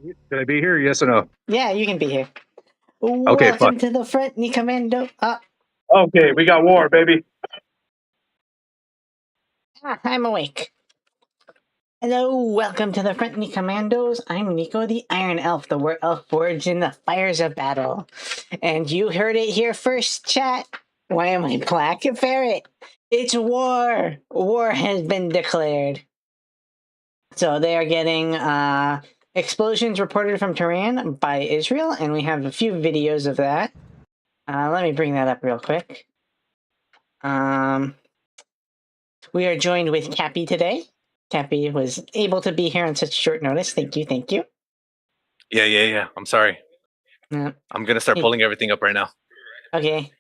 Should I be here? Yes or no? Yeah, you can be here. Okay, fine. Welcome to the front, Commando. Okay, we got war, baby. I'm awake. Hello, welcome to the front, Commandos. I'm Nico, the Iron Elf, the elf forged in the fires of battle. And you heard it here first, chat. Why am I black? A ferret. It's war. War has been declared. So they are getting explosions reported from Tehran by Israel, and we have a few videos of that. Let me bring that up real quick. We are joined with Cappy today. Cappy was able to be here on such short notice. Thank you, thank you. Yeah. I'm sorry. Yeah. I'm gonna start pulling everything up right now. Okay.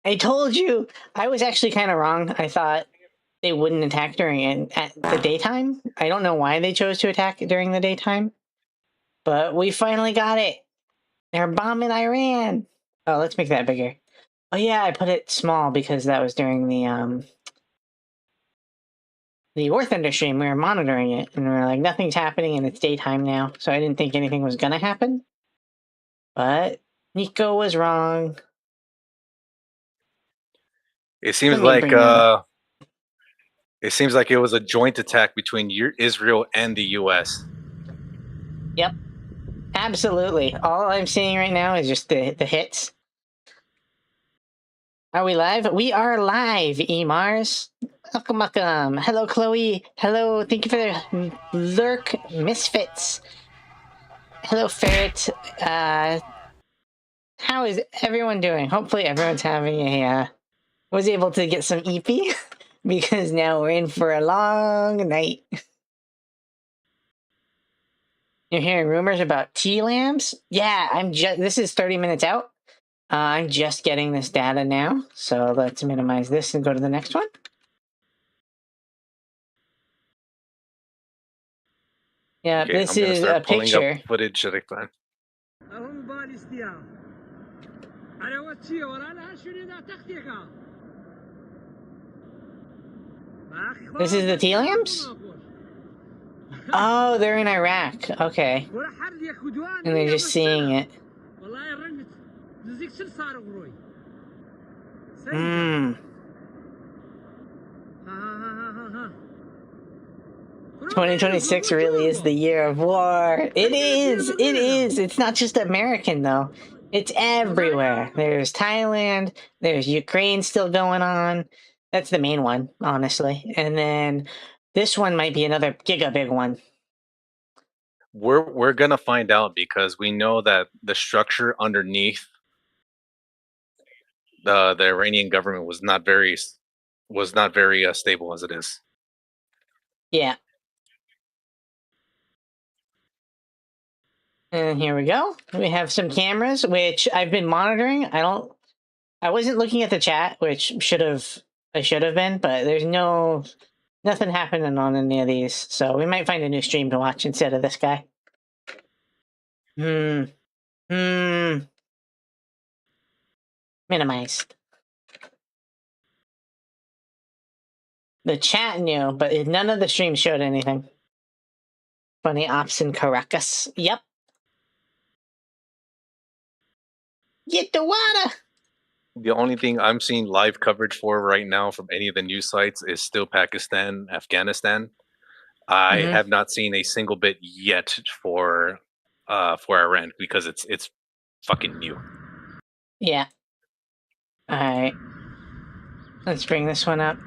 I told you. I was actually kind of wrong. I thought they wouldn't attack at the daytime. I don't know why they chose to attack during the daytime, but we finally got it. They're bombing Iran. Oh, let's make that bigger. Oh yeah, I put it small because that was during the War Thunder stream. We were monitoring it, and we were like, nothing's happening, and it's daytime now, so I didn't think anything was gonna happen. But Nico was wrong. It seems like it was a joint attack between Israel and the U.S. Yep, absolutely. All I'm seeing right now is just the hits. Are we live? We are live, Mars. Welcome. Hello, Chloe. Hello, thank you for the lurk, Misfits. Hello, Ferret. How is everyone doing? Hopefully everyone's having was able to get some EP, because now we're in for a long night. You're hearing rumors about tea lamps? Yeah, this is 30 minutes out. I'm just getting this data now, so let's minimize this and go to the next one. Yeah, okay, this is a picture. Up footage at a time. This is the tea lamps? Oh, they're in Iraq. Okay. And they're just seeing it. 2026 really is the year of war. It is. It's not just American, though. It's everywhere. There's Thailand. There's Ukraine still going on. That's the main one, honestly. And then this one might be another giga big one. We're gonna find out, because we know that the structure underneath the Iranian government was not very stable as it is. Yeah. And here we go. We have some cameras, which I've been monitoring. I wasn't looking at the chat, which I should have been, but there's nothing happening on any of these. So we might find a new stream to watch instead of this guy. Minimized. The chat knew, but none of the streams showed anything. Funny ops in Caracas. Yep. Get the water! The only thing I'm seeing live coverage for right now from any of the news sites is still Pakistan, Afghanistan. I have not seen a single bit yet for Iran, because it's fucking new. Yeah. All right. Let's bring this one up.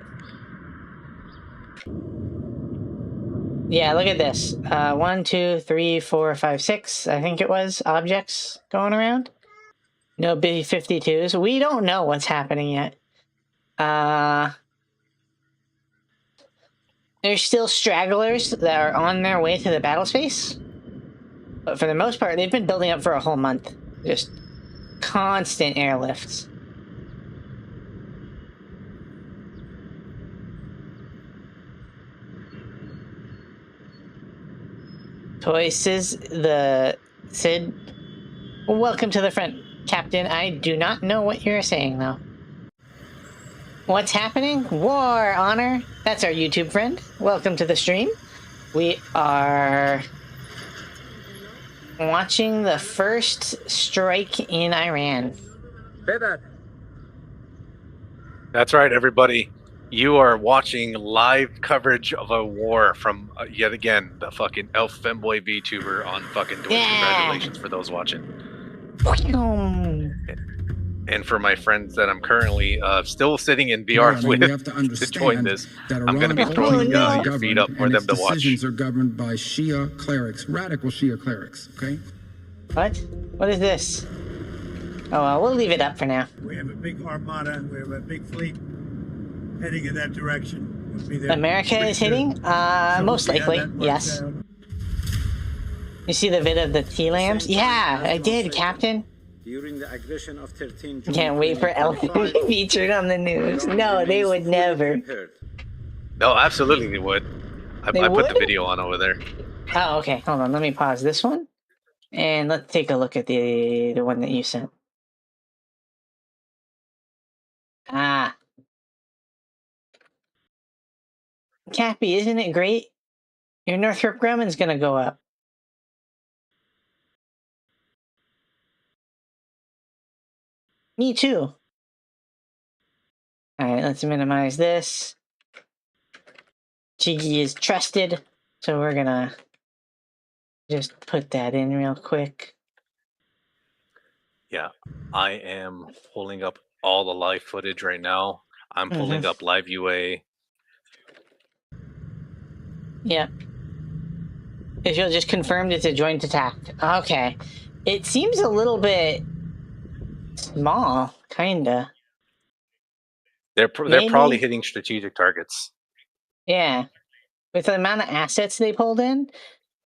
Yeah, look at this. 1, 2, 3, 4, 5, 6. I think it was objects going around. No B-52s. We don't know what's happening yet. There's still stragglers that are on their way to the battle space. But for the most part, they've been building up for a whole month. Just constant airlifts. Toy Sid. Welcome to the front, Captain. I do not know what you're saying, though. What's happening? War, Honor. That's our YouTube friend. Welcome to the stream. We are watching the first strike in Iran. That's right, everybody. You are watching live coverage of a war from yet again the fucking elf femboy VTuber on fucking Twitch. Yeah. Congratulations for those watching. Boom. And for my friends that I'm currently still sitting in Today, VR I mean, with we have to to understand join this, that I'm going to Iran be is throwing no. your feet up for and them its to watch. decisions are governed by Shia clerics, radical Shia clerics. Okay. What? What is this? Oh, well, we'll leave it up for now. We have a big armada. We have a big fleet heading in that direction. We'll be there America is hitting? Most likely, yes. You see the vid of the tea lamps? Yeah, I did, Captain. During the aggression of 13 Can't wait for elf to be featured on the news. No, they would never. No, absolutely they would. I put the video on over there. Oh, okay. Hold on. Let me pause this one. And let's take a look at the one that you sent. Ah. Cappy, isn't it great? Your Northrop Grumman's gonna go up. Me too. Alright, let's minimize this. Chigi is trusted, so we're gonna just put that in real quick. Yeah, I am pulling up all the live footage right now. I'm pulling up live UA. Yep. Israel just confirmed it's a joint attack. Okay. It seems a little bit small, kinda. They're probably hitting strategic targets. Yeah. With the amount of assets they pulled in,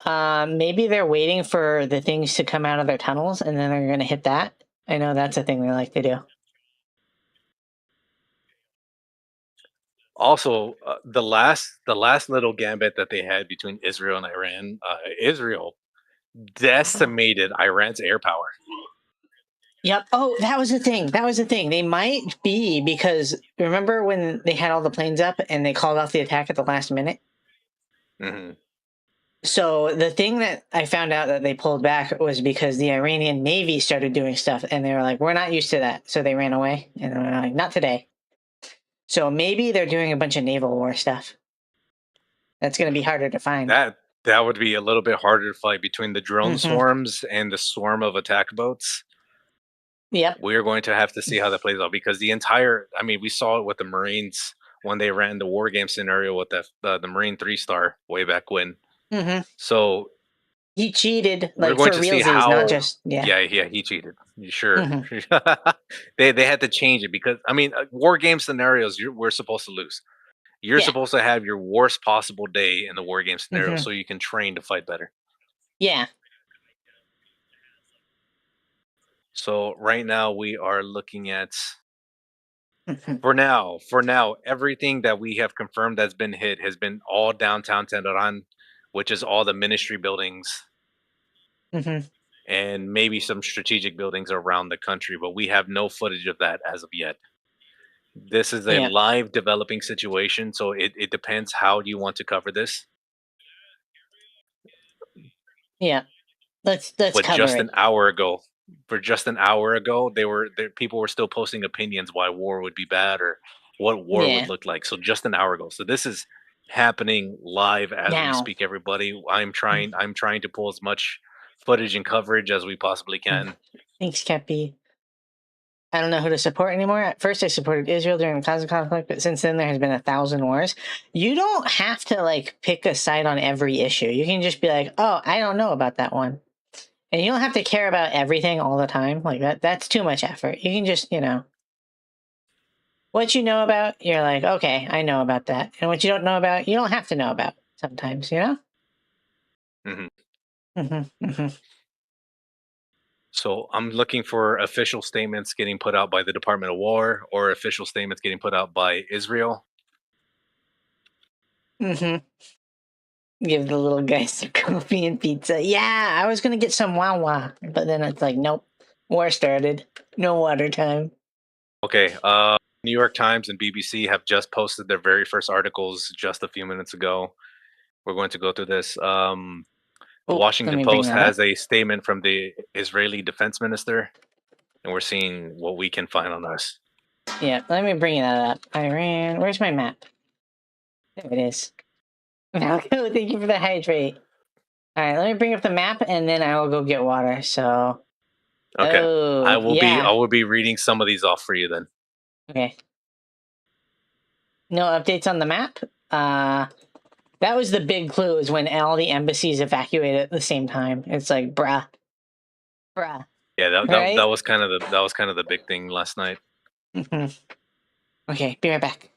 maybe they're waiting for the things to come out of their tunnels and then they're gonna hit that. I know that's a thing they like to do. Also, the last little gambit that they had between Israel and Iran, Israel decimated Iran's air power. Yep. Oh, that was the thing. That was the thing. They might be because remember when they had all the planes up and they called off the attack at the last minute? Mm-hmm. So the thing that I found out that they pulled back was because the Iranian Navy started doing stuff and they were like, we're not used to that. So they ran away and they're like, not today. So maybe they're doing a bunch of naval war stuff. That's going to be harder to find. That would be a little bit harder to fight between the drone swarms and the swarm of attack boats. Yep. We're going to have to see how that plays out because the entire, I mean, we saw it with the Marines when they ran the war game scenario with the Marine 3-star way back when. So he cheated, like, we're going to see how, not just he cheated. Sure. They had to change it because, I mean, war game scenarios, we're supposed to lose. You're supposed to have your worst possible day in the war game scenario so you can train to fight better. Yeah. So right now we are looking at, for now, everything that we have confirmed that's been hit has been all downtown Tehran, which is all the ministry buildings. And maybe some strategic buildings around the country, but we have no footage of that as of yet. This is a live developing situation, so it depends how you want to cover this. Yeah, let's but cover just it. an hour ago, people were still posting opinions why war would be bad or what war would look like. So just an hour ago. So this is happening live as we speak, everybody. I'm trying to pull as much footage and coverage as we possibly can. Thanks, Cappy. I don't know who to support anymore. At first, I supported Israel during the Gaza conflict, but since then, there has been 1,000 wars. You don't have to, like, pick a side on every issue. You can just be like, oh, I don't know about that one. And you don't have to care about everything all the time. Like, that's too much effort. You can just, what you know about, you're like, okay, I know about that. And what you don't know about, you don't have to know about sometimes, So I'm looking for official statements getting put out by the Department of War or official statements getting put out by Israel. Give the little guy some coffee and pizza. Yeah, I was going to get some Wawa, but then it's like, nope, war started. No water time. Okay, New York Times and BBC have just posted their very first articles just a few minutes ago. We're going to go through this. The Oh, Washington let me bring Post that has up. a statement from the Israeli defense minister, and we're seeing what we can find on this. Yeah, let me bring that up. Iran. Where's my map? There it is. Malco, thank you for the hydrate. All right, let me bring up the map, and then I will go get water. So, Okay, I oh will yeah, be reading some of these off for you then. okay. No updates on the map. That was the big clue. Is when all the embassies evacuated at the same time. It's like, bruh. Yeah, that Right? was kind of the big thing last night. Mm-hmm. Okay, be right back.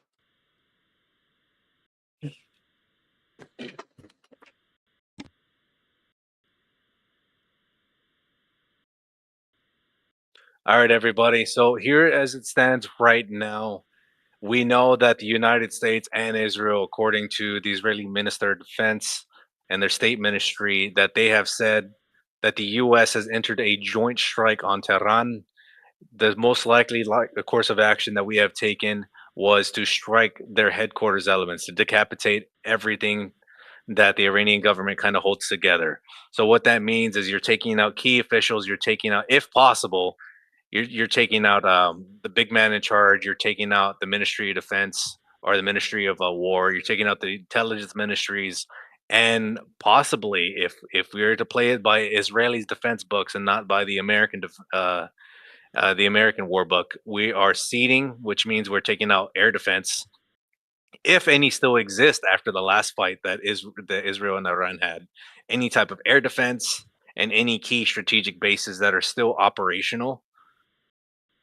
All right, everybody. So here, as it stands right now, we know that the United States and Israel, according to the Israeli Minister of Defense and their state ministry, that they have said that the U.S. has entered a joint strike on Tehran. The most likely the course of action that we have taken was to strike their headquarters elements, to decapitate everything that the Iranian government kind of holds together. So what that means is you're taking out key officials, you're taking out, if possible, you're taking out the big man in charge. You're taking out the Ministry of Defense or the Ministry of War. You're taking out the intelligence ministries, and possibly, if we were to play it by Israelis' defense books and not by the American war book, we are ceding, which means we're taking out air defense, if any still exist after the last fight that Israel and Iran had. Any type of air defense and any key strategic bases that are still operational,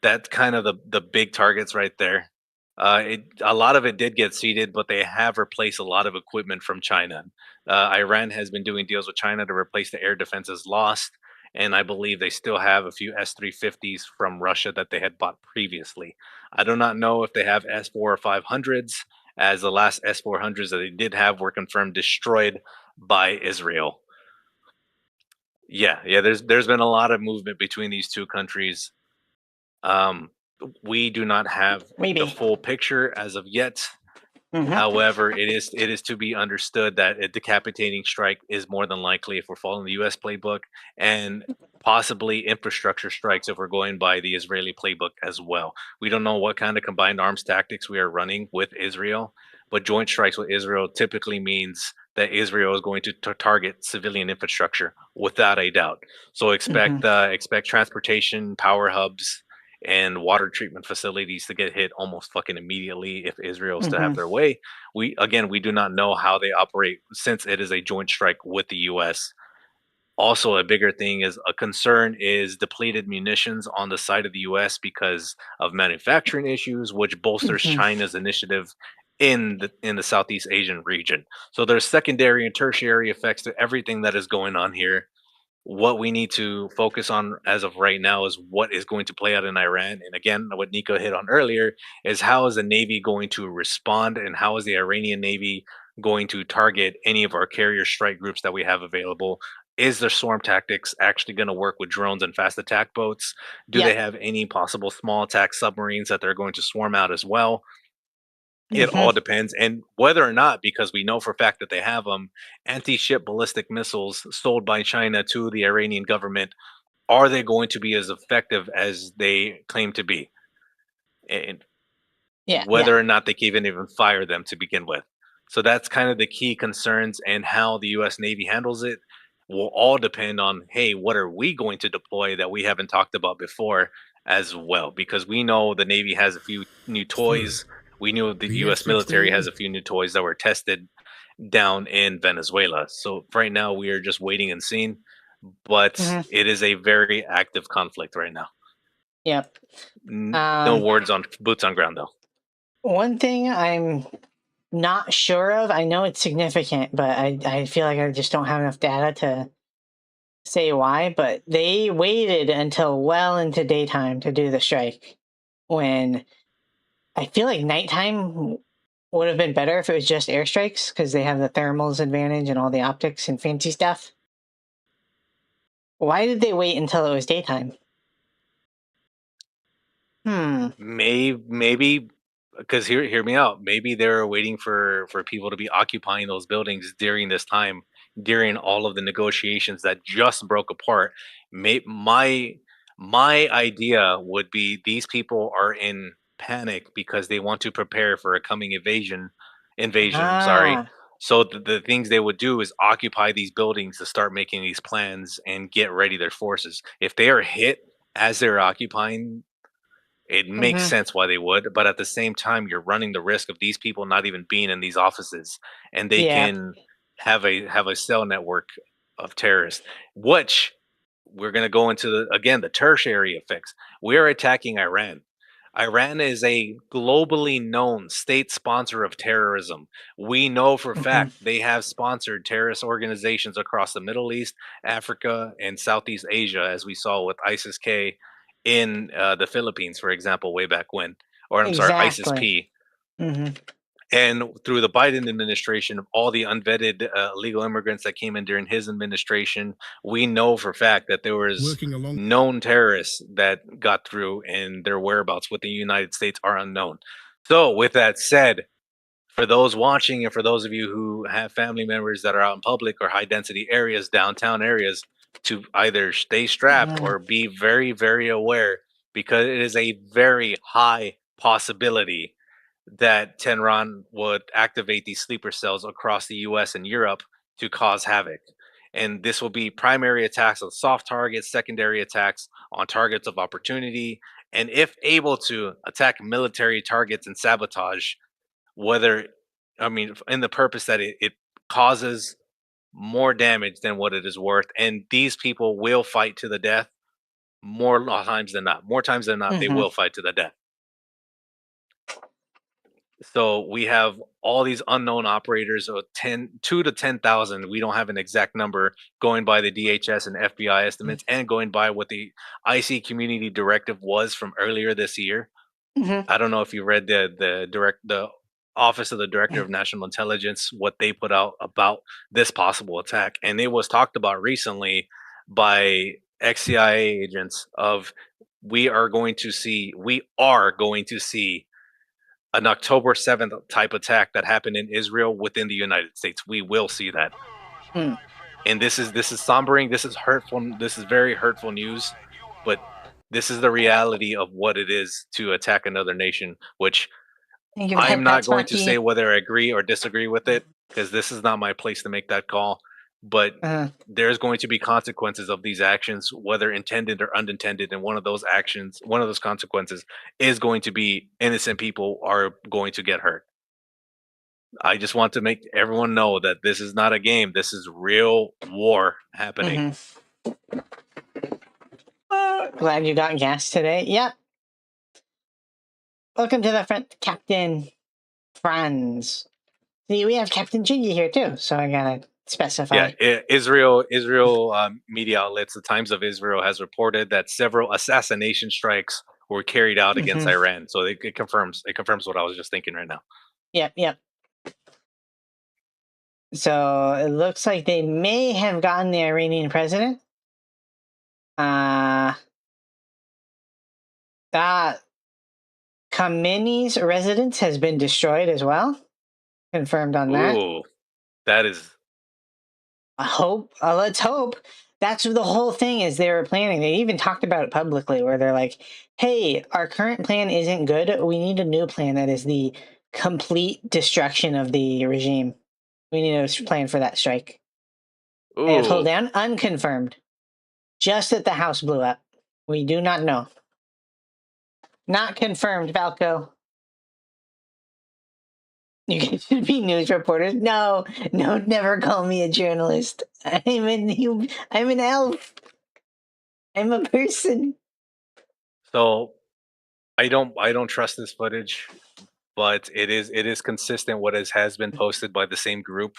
that's kind of the big targets right there. A lot of it did get seeded, but they have replaced a lot of equipment from China. Iran has been doing deals with China to replace the air defenses lost, and I believe they still have a few S-350s from Russia that they had bought previously. I do not know if they have S-4 or 500s, as the last S-400s that they did have were confirmed destroyed by Israel. Yeah, there's been a lot of movement between these two countries. Um, we do not have the Maybe. full picture as of yet. Mm-hmm. However, it is to be understood that a decapitating strike is more than likely if we're following the U.S. playbook, and possibly infrastructure strikes if we're going by the Israeli playbook as well. We don't know what kind of combined arms tactics we are running with Israel, but joint strikes with Israel typically means that Israel is going to target civilian infrastructure without a doubt. So expect transportation, power hubs, and water treatment facilities to get hit almost fucking immediately if Israel's to have their way. We do not know how they operate since it is a joint strike with the US. Also, a bigger thing is a concern is depleted munitions on the side of the US because of manufacturing issues, which bolsters China's initiative in the Southeast Asian region. So there's secondary and tertiary effects to everything that is going on here. What we need to focus on as of right now is what is going to play out in Iran. And again, what Nico hit on earlier is how is the Navy going to respond, and how is the Iranian Navy going to target any of our carrier strike groups that we have available? Is their swarm tactics actually going to work with drones and fast attack boats? Do they have any possible small attack submarines that they're going to swarm out as well? It all depends, and whether or not, because we know for a fact that they have them, anti-ship ballistic missiles sold by China to the Iranian government, are they going to be as effective as they claim to be? And whether or not they can even fire them to begin with. So that's kind of the key concerns, and how the U.S. Navy handles it will all depend on, hey, what are we going to deploy that we haven't talked about before as well? Because we know the Navy has a few new toys. We knew the U.S. military has a few new toys that were tested down in Venezuela. So right now we are just waiting and seeing, but it is a very active conflict right now. Yep. No words on boots on ground though. One thing I'm not sure of, I know it's significant, but I feel like I just don't have enough data to say why, but they waited until well into daytime to do the strike, when I feel like nighttime would have been better if it was just airstrikes, because they have the thermals advantage and all the optics and fancy stuff. Why did they wait until it was daytime? Maybe because hear me out. Maybe they're waiting for people to be occupying those buildings during this time, during all of the negotiations that just broke apart. My idea would be these people are in panic because they want to prepare for a coming invasion, sorry. Ah. So the things they would do is occupy these buildings to start making these plans and get ready their forces. If they are hit as they're occupying, it makes Mm-hmm. sense why they would, but at the same time, you're running the risk of these people not even being in these offices, and they Yeah. can have a cell network of terrorists, which we're going to go into the tertiary effects. We're attacking Iran. Iran is a globally known state sponsor of terrorism. We know for a Mm-hmm. fact they have sponsored terrorist organizations across the Middle East, Africa, and Southeast Asia, as we saw with ISIS K in the Philippines, for example, way back when. Or I'm sorry, ISIS Exactly. P. Mm-hmm. And through the Biden administration, of all the unvetted illegal immigrants that came in during his administration, we know for a fact that there was known terrorists that got through, and their whereabouts within the United States are unknown. So, with that said, for those watching and for those of you who have family members that are out in public or high density areas, downtown areas, to either stay strapped or be very, very aware, because it is a very high possibility that Tenron would activate these sleeper cells across the US and Europe to cause havoc. And this will be primary attacks on soft targets, secondary attacks on targets of opportunity, and if able to attack military targets and sabotage, whether, I mean, in the purpose that it causes more damage than what it is worth. And these people will fight to the death more times than not. More times than not, they Mm-hmm. will fight to the death. So we have all these unknown operators of 2 to 10,000. We don't have an exact number, going by the DHS and FBI estimates and going by what the IC community directive was from earlier this year. Mm-hmm. I don't know if you read the Office of the Director of National Intelligence, what they put out about this possible attack. And it was talked about recently by ex-CIA agents of we are going to see an October 7th type attack that happened in Israel within the United States. We will see that. Mm. And this is sombering, this is hurtful, this is very hurtful news, but this is the reality of what it is to attack another nation, which Thank you for the I'm head not pats, going to say Marky. whether I agree or disagree with it, because this is not my place to make that call. But there's going to be consequences of these actions, whether intended or unintended. And one of those consequences is going to be innocent people are going to get hurt. I just want to make everyone know that this is not a game. This is real war happening. Glad you got gas today. Yep. Welcome to the front, Captain Franz. See, we have Captain Jiggy here too, so I gotta specify. Yeah, Israel media outlets, the Times of Israel, has reported that several assassination strikes were carried out against Iran. So it confirms what I was just thinking right now. Yep. So it looks like they may have gotten the Iranian president. Khamenei's residence has been destroyed as well. Confirmed on that. Ooh, that is. Let's hope. That's the whole thing is they were planning. They even talked about it publicly where they're like, hey, our current plan isn't good. We need a new plan that is the complete destruction of the regime. We need a plan for that strike. Ooh. And pull down, unconfirmed. Just that the house blew up. We do not know. Not confirmed, Valco. You guys should be news reporters. No, never call me a journalist. I'm an elf. I'm a person. So I don't trust this footage, but it is consistent what has been posted by the same group.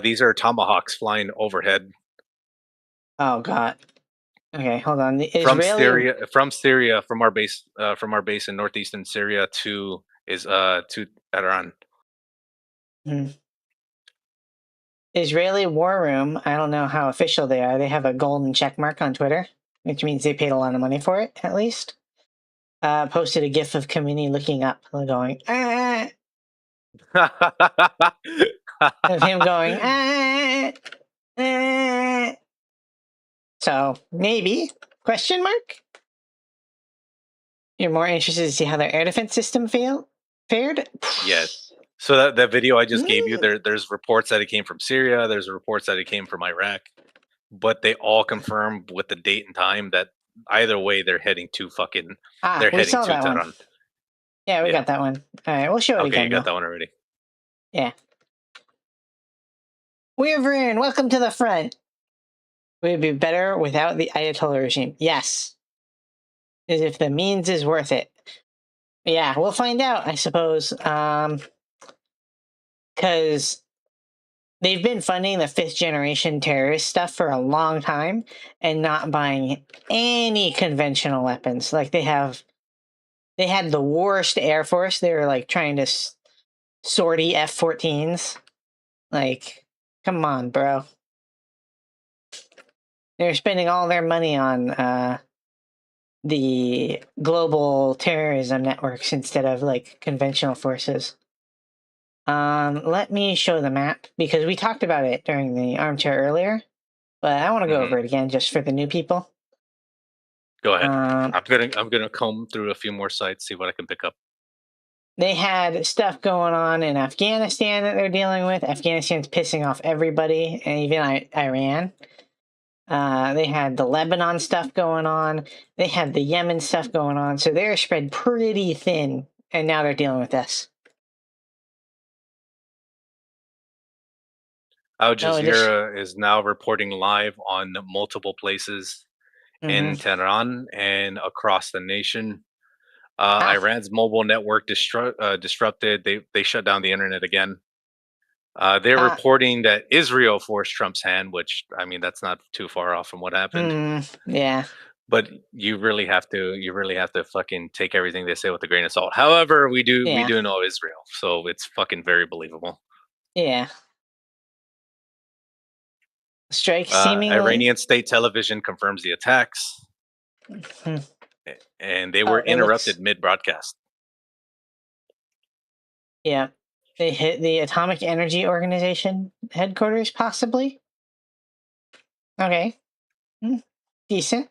These are tomahawks flying overhead. Oh God. Okay, hold on. The from Syria, from our base in northeastern Syria to Iran. Israeli War Room. I don't know how official they are. They have a golden check mark on Twitter, which means they paid a lot of money for it, at least. Posted a GIF of Khamenei looking up, going, ah. of him going, ah, ah. So maybe, question mark? You're more interested to see how their air defense system fared? Yeah. So that video I just gave you, Mm. there's reports that it came from Syria. There's reports that it came from Iraq, but they all confirm with the date and time that either way they're heading to We saw that one. Tehran. Yeah, we Yeah. got that one. All right, we'll show it Okay, again. you got though. that one already. Yeah. Wyvern, welcome to the front. We'd be better without the Ayatollah regime. Yes. As if the means is worth it. Yeah, we'll find out, I suppose. Because they've been funding the 5th generation terrorist stuff for a long time and not buying any conventional weapons. Like they had the worst Air Force. They were like trying to sortie F-14s. Like, come on, bro. They're spending all their money on the global terrorism networks instead of like conventional forces. Let me show the map because we talked about it during the armchair earlier, but I want to go over it again just for the new people. Go ahead. I'm gonna comb through a few more sites, see what I can pick up. They had stuff going on in Afghanistan that they're dealing with. Afghanistan's pissing off everybody, and even Iran. They had the Lebanon stuff going on. They had the Yemen stuff going on. So they're spread pretty thin, and now they're dealing with this. Al Jazeera is now reporting live on multiple places in Tehran and across the nation. Iran's mobile network disrupted. They shut down the internet again. They're reporting that Israel forced Trump's hand, which I mean that's not too far off from what happened. Yeah. But you really have to fucking take everything they say with a grain of salt. However, we do know Israel, so it's fucking very believable. Yeah. Strike seemingly. Iranian state television confirms the attacks, and they were interrupted mid-broadcast. Yeah, they hit the Atomic Energy Organization headquarters, possibly. Okay, decent.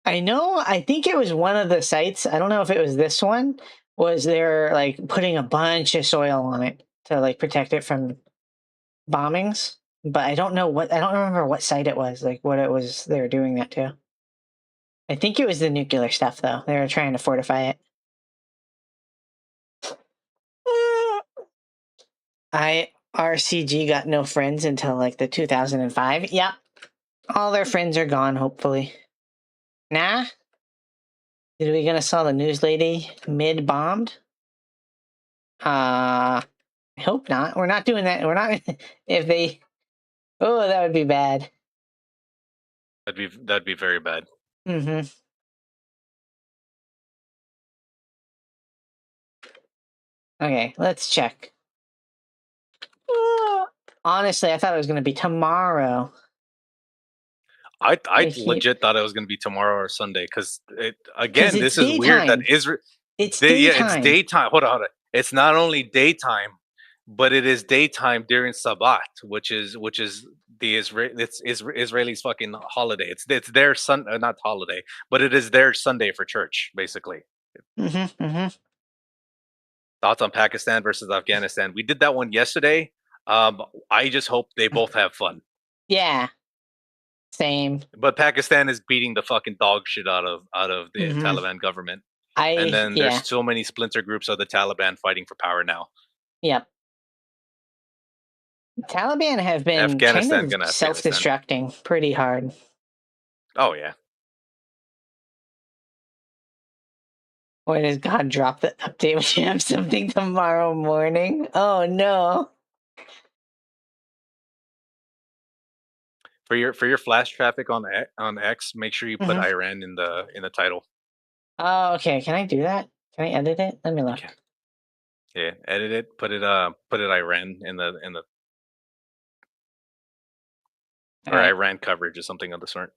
I think it was one of the sites. I don't know if it was this one. Was they're like putting a bunch of soil on it to like protect it from bombings, but I don't remember what site it was, like what it was they were doing that to. I think it was the nuclear stuff though. They were trying to fortify it. IRCG got no friends until like the 2005. Yep. All their friends are gone, hopefully. Nah? Did we gonna saw the news lady mid-bombed? I hope not. We're not doing that. We're not if they oh, that would be bad. That'd be very bad. Mm-hmm. Okay, let's check. Honestly, I thought it was gonna be tomorrow. I legit thought it was going to be tomorrow or Sunday because again, this is weird that Israel. It's daytime. Yeah, it's daytime. Hold on. It's not only daytime, but it is daytime during Sabbath, which is the Israelis' fucking holiday. It's their not holiday, but it is their Sunday for church, basically. Thoughts on Pakistan versus Afghanistan? We did that one yesterday. I just hope they both have fun. Yeah. Same. But Pakistan is beating the fucking dog shit out of the Taliban government. And then there's so many splinter groups of the Taliban fighting for power now. Yep. Taliban have been kind of self-destructing pretty hard. Oh, yeah. Or does God drop the update when you have something tomorrow morning? Oh, no. For your flash traffic on X, make sure you put Iran in the title. Oh, okay. Can I do that? Can I edit it? Let me look. Yeah, edit it. Put it Iran in the or Iran coverage or something of the sort.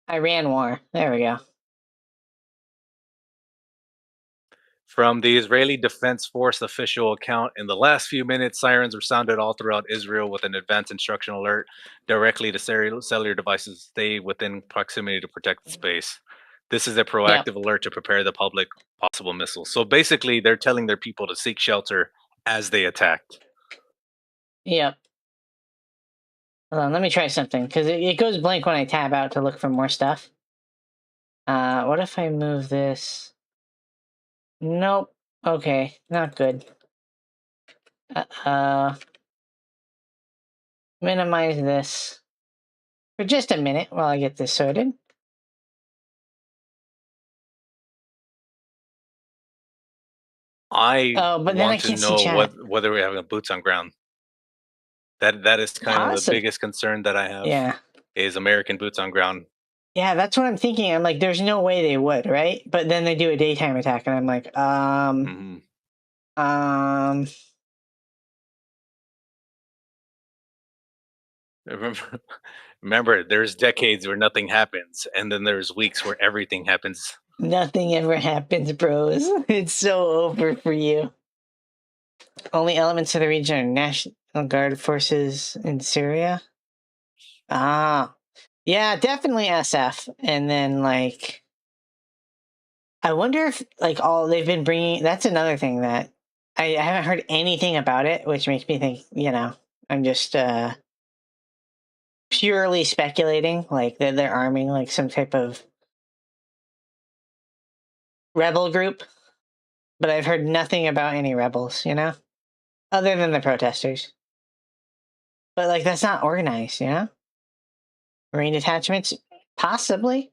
Iran war. There we go. From the Israeli Defense Force official account, in the last few minutes, sirens were sounded all throughout Israel with an advance instruction alert directly to cellular devices to stay within proximity to protect the space. This is a proactive alert to prepare the public possible missiles. So basically, they're telling their people to seek shelter as they attacked. Yep. Hold on, let me try something, because it goes blank when I tab out to look for more stuff. What if I move this? Nope. Okay, not good. Minimize this for just a minute while I get this sorted. I but then I want to can't see know chat. whether we're having boots on ground. That is kind of the biggest concern that I have. Yeah. Is American boots on ground. Yeah, that's what I'm thinking. I'm like, there's no way they would, right? But then they do a daytime attack, and I'm like, Remember, there's decades where nothing happens, and then there's weeks where everything happens. Nothing ever happens, bros. It's so over for you. Only elements of the region are National Guard forces in Syria. Yeah, definitely SF. And then, like, I wonder if, like, all they've been bringing, that's another thing that I haven't heard anything about it, which makes me think, I'm just purely speculating, like, that they're arming, like, some type of rebel group. But I've heard nothing about any rebels, other than the protesters. But, like, that's not organized, Marine detachments? Possibly.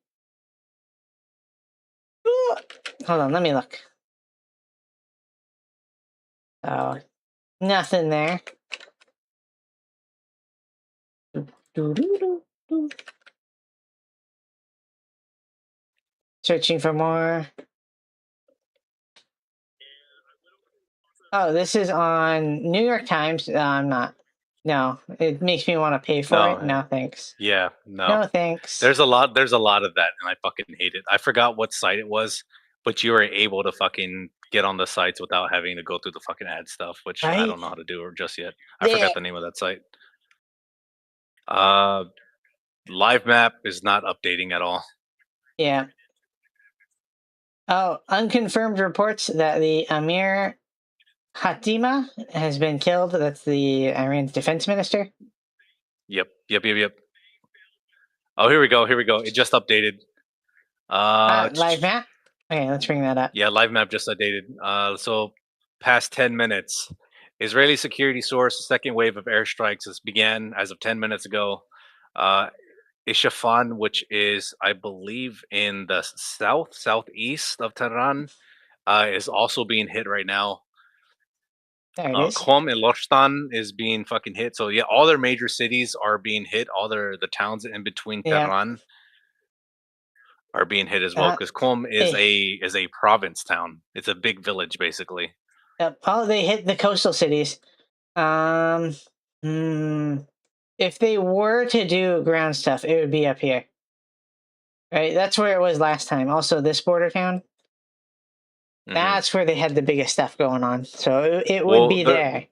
Ooh. Hold on, let me look. Oh, nothing there. Searching for more. Oh, this is on New York Times. I'm not. No, it makes me want to pay for it. No, thanks. Yeah, no. No, thanks. There's a lot of that, and I fucking hate it. I forgot what site it was, but you were able to fucking get on the sites without having to go through the fucking ad stuff, which I don't know how to do just yet. I forgot the name of that site. Live map is not updating at all. Yeah. Oh, unconfirmed reports that the Amir Hatima has been killed. That's the Iran's defense minister. Yep. Oh, here we go. It just updated. Live map? Okay, let's bring that up. Yeah, live map just updated. So past 10 minutes. Israeli security source, second wave of airstrikes has began as of 10 minutes ago. Ishafan, which is, I believe, in the southeast of Tehran, is also being hit right now. There it is. Qom and Lostan is being fucking hit. So yeah, all their major cities are being hit. All the towns in between Tehran are being hit as well, because Qom is a province town. It's a big village, basically. Yep. Oh, they hit the coastal cities. If they were to do ground stuff, it would be up here. Right? That's where it was last time. Also, this border town. That's where they had the biggest stuff going on. So it would be there.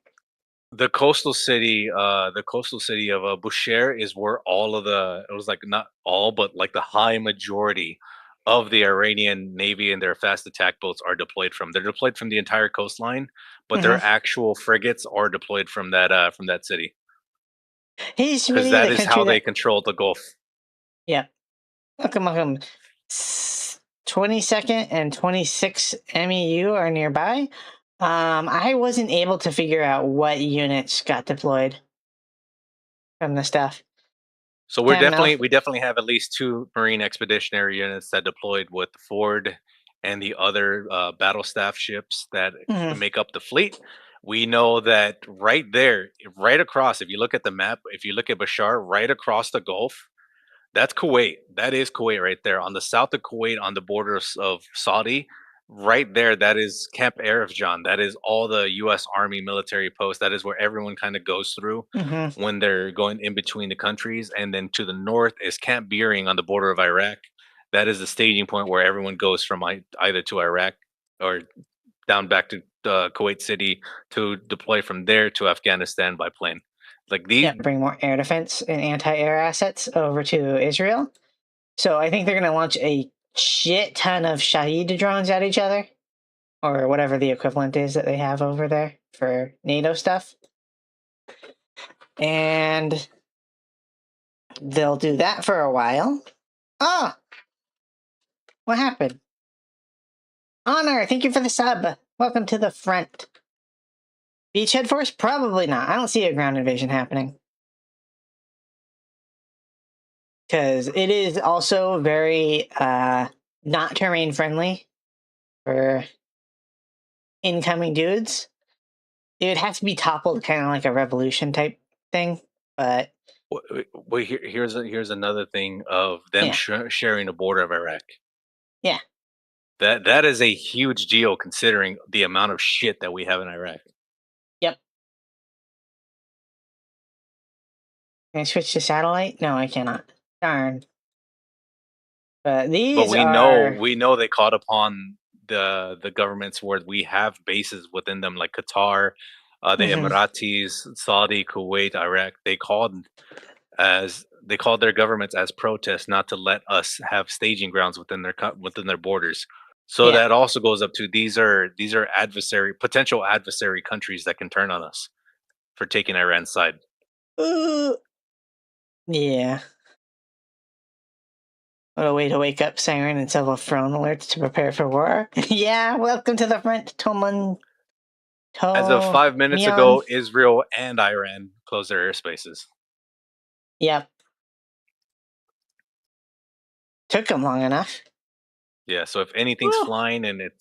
The coastal city of Bushehr is where it was like not all, but like the high majority of the Iranian Navy and their fast attack boats are deployed from. They're deployed from the entire coastline, but their actual frigates are deployed from that city. Because that is how they control the Gulf. Yeah. Welcome. 22nd and 26 MEU are nearby. I wasn't able to figure out what units got deployed from the stuff. So we definitely have at least 2 Marine Expeditionary units that deployed with Ford and the other battle staff ships that make up the fleet. We know that right there, right across, if you look at the map, if you look at Bashar, right across the Gulf, that's Kuwait. That is Kuwait right there. On the south of Kuwait, on the borders of Saudi, right there, that is Camp Arifjan. That is all the U.S. Army military posts. That is where everyone kind of goes through when they're going in between the countries. And then to the north is Camp Beering on the border of Iraq. That is the staging point where everyone goes from either to Iraq or down back to Kuwait City to deploy from there to Afghanistan by plane. Like these, bring more air defense and anti-air assets over to Israel. So I think they're going to launch a shit ton of Shahed drones at each other, or whatever the equivalent is that they have over there for NATO stuff. And they'll do that for a while. Oh! What happened? Honor, thank you for the sub. Welcome to the front. Beachhead force? Probably not. I don't see a ground invasion happening. Because it is also very not terrain friendly for incoming dudes. It would have to be toppled kind of like a revolution type thing, but well, here's another thing of them sharing the border of Iraq. Yeah. That is a huge deal considering the amount of shit that we have in Iraq. Yep. Can I switch to satellite? No, I cannot. Darn. But we know they caught upon the governments where we have bases within them, like Qatar, the Emiratis, Saudi, Kuwait, Iraq. They called their governments as protests not to let us have staging grounds within their borders. So that also goes up to these are potential adversary countries that can turn on us for taking Iran's side. Yeah. What a way to wake up, Siren, and several throne alerts to prepare for war. Yeah, welcome to the front, Toman. As of 5 minutes ago, Israel and Iran closed their airspaces. Yep. Took them long enough. Yeah, so if anything's flying and it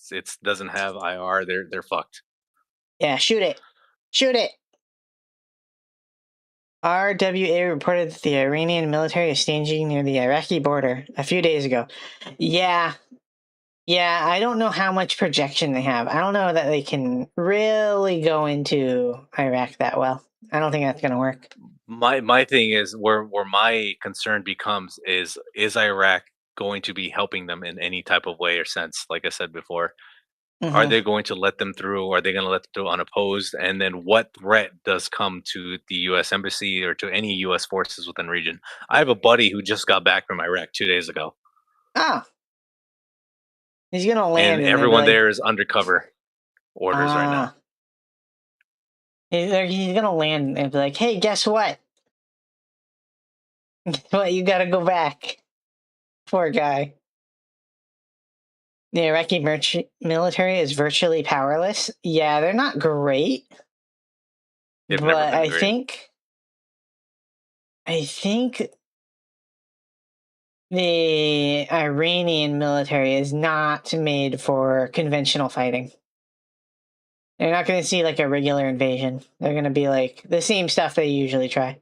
doesn't have IR, they're fucked. Yeah, shoot it. Shoot it. RWA reported that the Iranian military is staging near the Iraqi border a few days ago. Yeah, I don't know how much projection they have. I don't know that they can really go into Iraq that well. I don't think that's going to work. My thing is where my concern becomes is Iraq going to be helping them in any type of way or sense? Like I said before, are they going to let them through? Are they going to let them through unopposed? And then what threat does come to the U.S. Embassy or to any U.S. forces within the region? I have a buddy who just got back from Iraq 2 days ago. Oh. He's going to land. And everyone there is undercover orders right now. He's going to land and be like, hey, guess what? What, you got to go back. Poor guy. The Iraqi military is virtually powerless. Yeah, they're not great. But I think the Iranian military is not made for conventional fighting. They're not going to see like a regular invasion. They're going to be like the same stuff they usually try.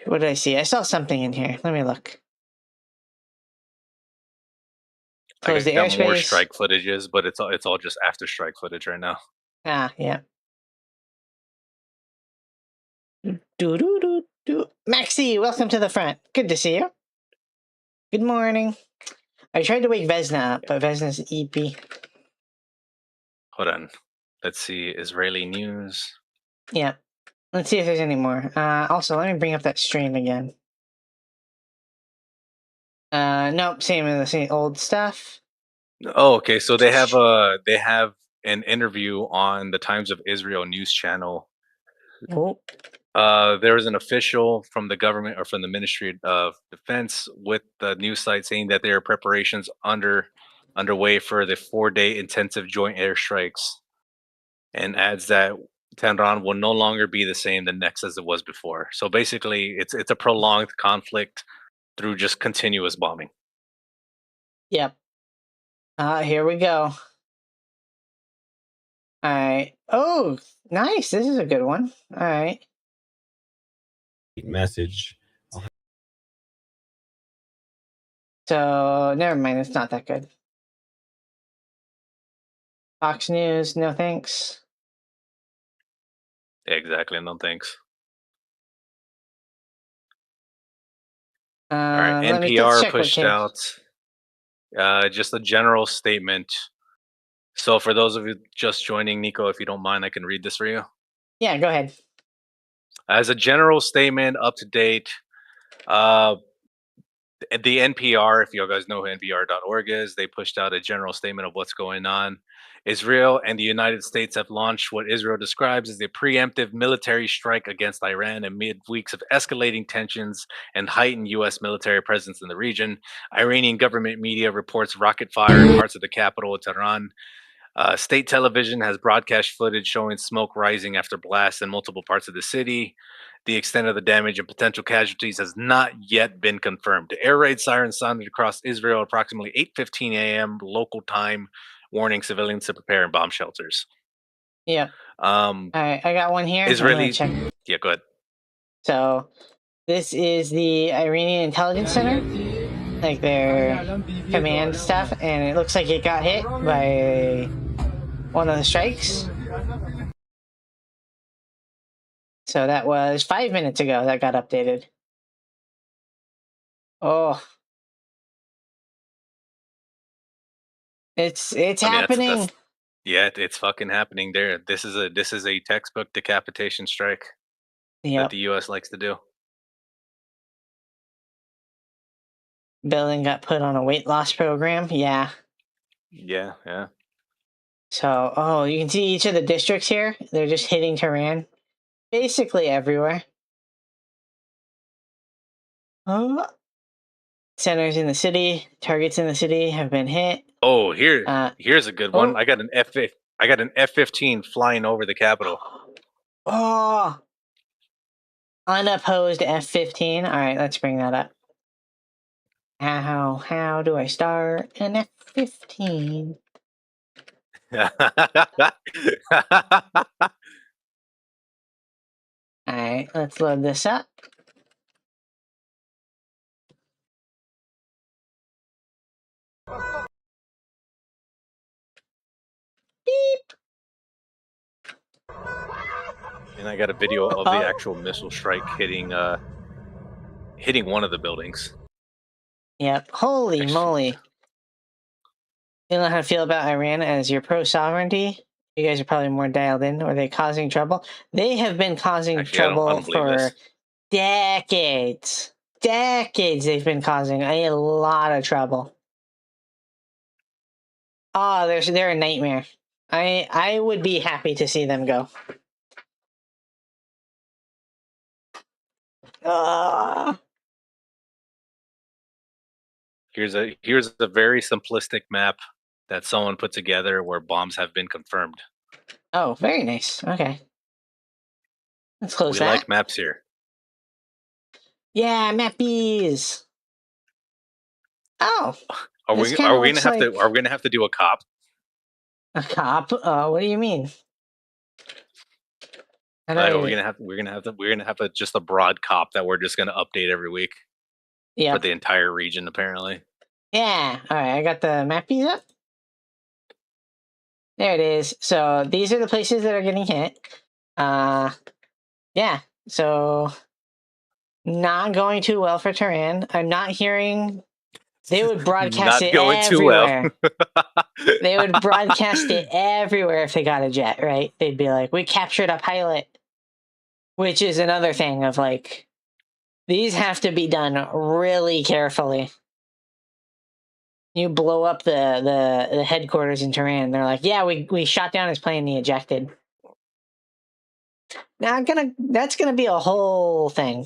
What did I see? I saw something in here. Let me look. I got more strike footages, but it's all just after strike footage right now. Ah, yeah. Maxie, welcome to the front. Good to see you. Good morning. I tried to wake Vesna up, but Vesna's EP. Hold on. Let's see. Israeli news. Yeah. Let's see if there's any more. Also, let me bring up that stream again. Nope, same old stuff. Oh, okay. So they have an interview on the Times of Israel news channel. Oh. There was an official from the government or from the Ministry of Defense with the news site saying that there are preparations underway for the 4-day intensive joint airstrikes, and adds that Tehran will no longer be the same the next as it was before. So basically, it's a prolonged conflict through just continuous bombing. Yep. Here we go. All right. Oh, nice. This is a good one. All right. Message. So, never mind. It's not that good. Fox News, no thanks. Exactly, no thanks. All right, NPR pushed out Just a general statement. So for those of you just joining, Nico, if you don't mind, I can read this for you. Yeah, go ahead. As a general statement, up to date, the NPR, if you guys know who NPR.org is, they pushed out a general statement of what's going on. Israel and the United States have launched what Israel describes as a preemptive military strike against Iran amid weeks of escalating tensions and heightened U.S. military presence in the region. Iranian government media reports rocket fire in parts of the capital, Tehran. State television has broadcast footage showing smoke rising after blasts in multiple parts of the city. The extent of the damage and potential casualties has not yet been confirmed. The air raid sirens sounded across Israel at approximately 8:15 a.m. local time, warning civilians to prepare in bomb shelters. Yeah. All right, I got one here. Israelis. I'm gonna check. Yeah, go ahead. So, this is the Iranian Intelligence Center, like their command stuff, and it looks like it got hit by one of the strikes. So that was 5 minutes ago that got updated. Oh. It's happening. It's fucking happening there. This is a textbook decapitation strike that the US likes to do. Building got put on a weight loss program. Yeah. Yeah. So, you can see each of the districts here. They're just hitting Tehran. Basically everywhere. Centers in the city, targets in the city have been hit. Oh, here's a good one. I got an F-15 flying over the Capitol. Oh, unopposed F-15. All right, let's bring that up. How do I start an F-15? All right, let's load this up. Beep. And I got a video of the actual missile strike hitting one of the buildings. Yep. Holy moly. You don't know how to feel about Iran as your pro-sovereignty? You guys are probably more dialed in. Are they causing trouble? They have been causing trouble for decades. Decades they've been causing a lot of trouble. Oh, they're a nightmare. I would be happy to see them go. Here's a very simplistic map that someone put together where bombs have been confirmed. Oh, very nice. Okay. Let's close that. We like maps here. Yeah, mappies. Oh. Are we gonna have to do a cop? A cop? What do you mean? We're gonna have just a broad cop that we're just gonna update every week. Yeah. For the entire region, apparently. Yeah. All right. I got the mappies up. There it is. So these are the places that are getting hit. Yeah. So not going too well for Tehran. I'm not hearing. They would broadcast it everywhere. Too well. They would broadcast it everywhere if they got a jet, right? They'd be like, "We captured a pilot," which is another thing of like, these have to be done really carefully. You blow up the headquarters in Tehran. They're like, "Yeah, we shot down his plane. He ejected." That's gonna be a whole thing.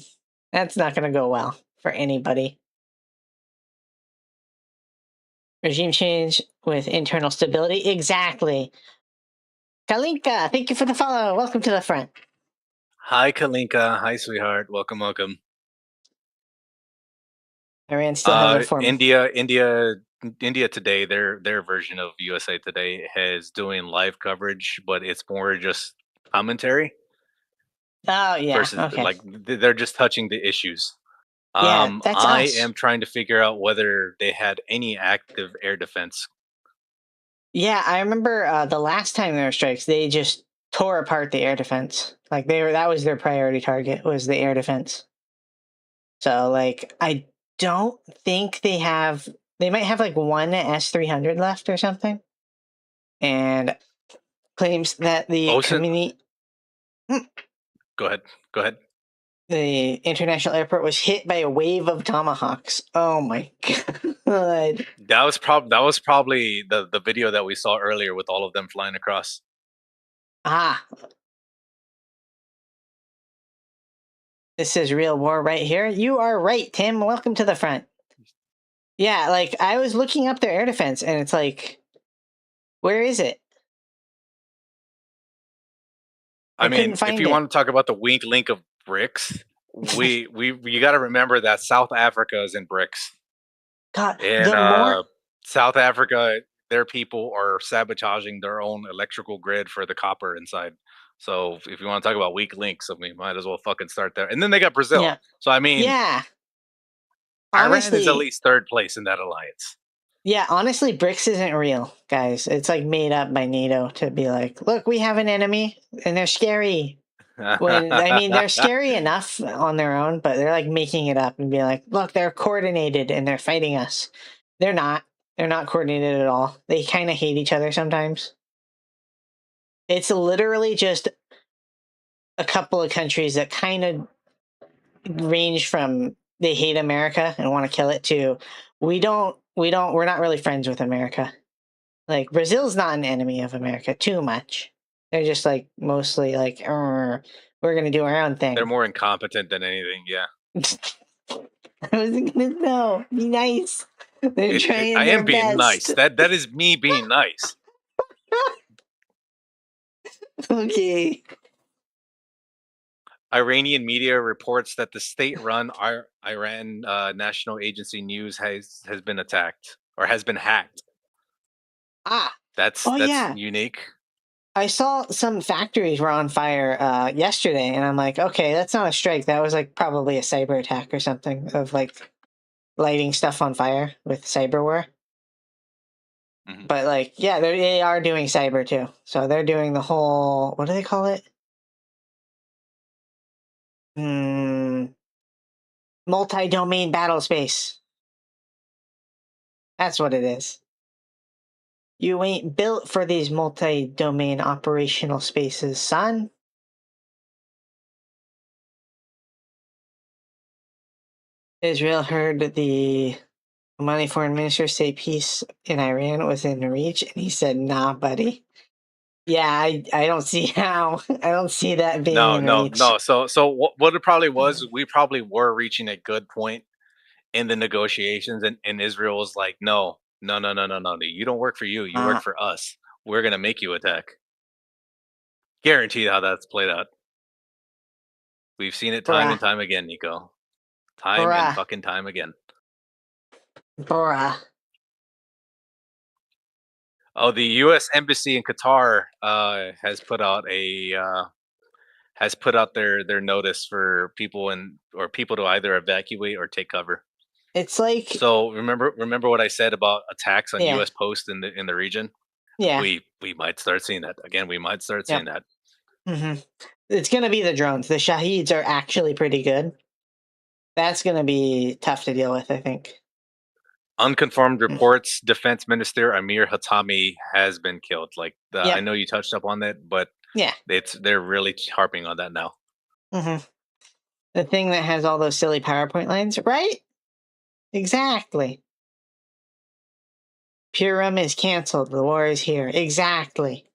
That's not gonna go well for anybody. Regime change with internal stability. Exactly. Kalinka, thank you for the follow. Welcome to the front. Hi, Kalinka. Hi, sweetheart. Welcome. Iran still has a form. India Today, their version of USA Today, is doing live coverage, but it's more just commentary. Oh yeah. Versus like they're just touching the issues. Yeah, that's I us. am trying to figure out whether they had any active air defense. Yeah, I remember the last time there were strikes, they just tore apart the air defense. Like that was their priority target, was the air defense. So like I don't think they have They might have like one S-300 left or something, and claims that the community. Go ahead. Go ahead. The international airport was hit by a wave of tomahawks. Oh my god! That was probably the video that we saw earlier with all of them flying across. Ah, this is real war right here. You are right, Tim. Welcome to the front. Yeah, like I was looking up their air defense, and it's like, where is it? I mean, if you want to talk about the weak link of BRICS, you got to remember that South Africa is in BRICS. God, and South Africa, their people are sabotaging their own electrical grid for the copper inside. So if you want to talk about weak links, I mean, might as well fucking start there. And then they got Brazil. Yeah. So I mean, yeah. Honestly, Iran is at least third place in that alliance. Yeah, honestly, BRICS isn't real, guys. It's like made up by NATO to be like, look, we have an enemy and they're scary. When I mean, they're scary enough on their own, but they're like making it up and being like, look, they're coordinated and they're fighting us. They're not. They're not coordinated at all. They kind of hate each other sometimes. It's literally just a couple of countries that kind of range from they hate America and want to kill it to we're not really friends with America. Like Brazil's not an enemy of America too much. They're just like mostly like we're gonna do our own thing. They're more incompetent than anything. Yeah. I wasn't gonna know. Be nice. They're trying. I am being best. nice. That is me being nice. Okay. Iranian media reports that the state-run Iran National Agency News has been attacked or has been hacked. That's unique. I saw some factories were on fire yesterday, and I'm like, okay, that's not a strike. That was like probably a cyber attack or something of like lighting stuff on fire with cyberware. Mm-hmm. But like, yeah, they are doing cyber too. So they're doing the whole, what do they call it? Multi-domain battle space. That's what it is. You ain't built for these multi-domain operational spaces, son. Israel heard the Omani foreign minister say peace in Iran was in reach, and he said, nah, buddy. Yeah, I don't see how. I don't see that being in reach. No. So what it probably was, we probably were reaching a good point in the negotiations, and Israel was like, no. You don't work for you. You work for us. We're going to make you attack. Guaranteed how that's played out. We've seen it time and time again, Nico. Time and fucking time again. Oh, the U.S. Embassy in Qatar has put out their notice for people to either evacuate or take cover. It's like, so remember what I said about attacks on U.S. posts in the region. Yeah, we might start seeing that again. We might start seeing that. Mm-hmm. It's gonna be the drones. The Shaheeds are actually pretty good. That's gonna be tough to deal with, I think. Unconfirmed reports: Defense Minister Amir Hatami has been killed. Like I know you touched up on that, but they're really harping on that now. Mm-hmm. The thing that has all those silly PowerPoint lines, right? Exactly. Purim is canceled. The war is here. Exactly.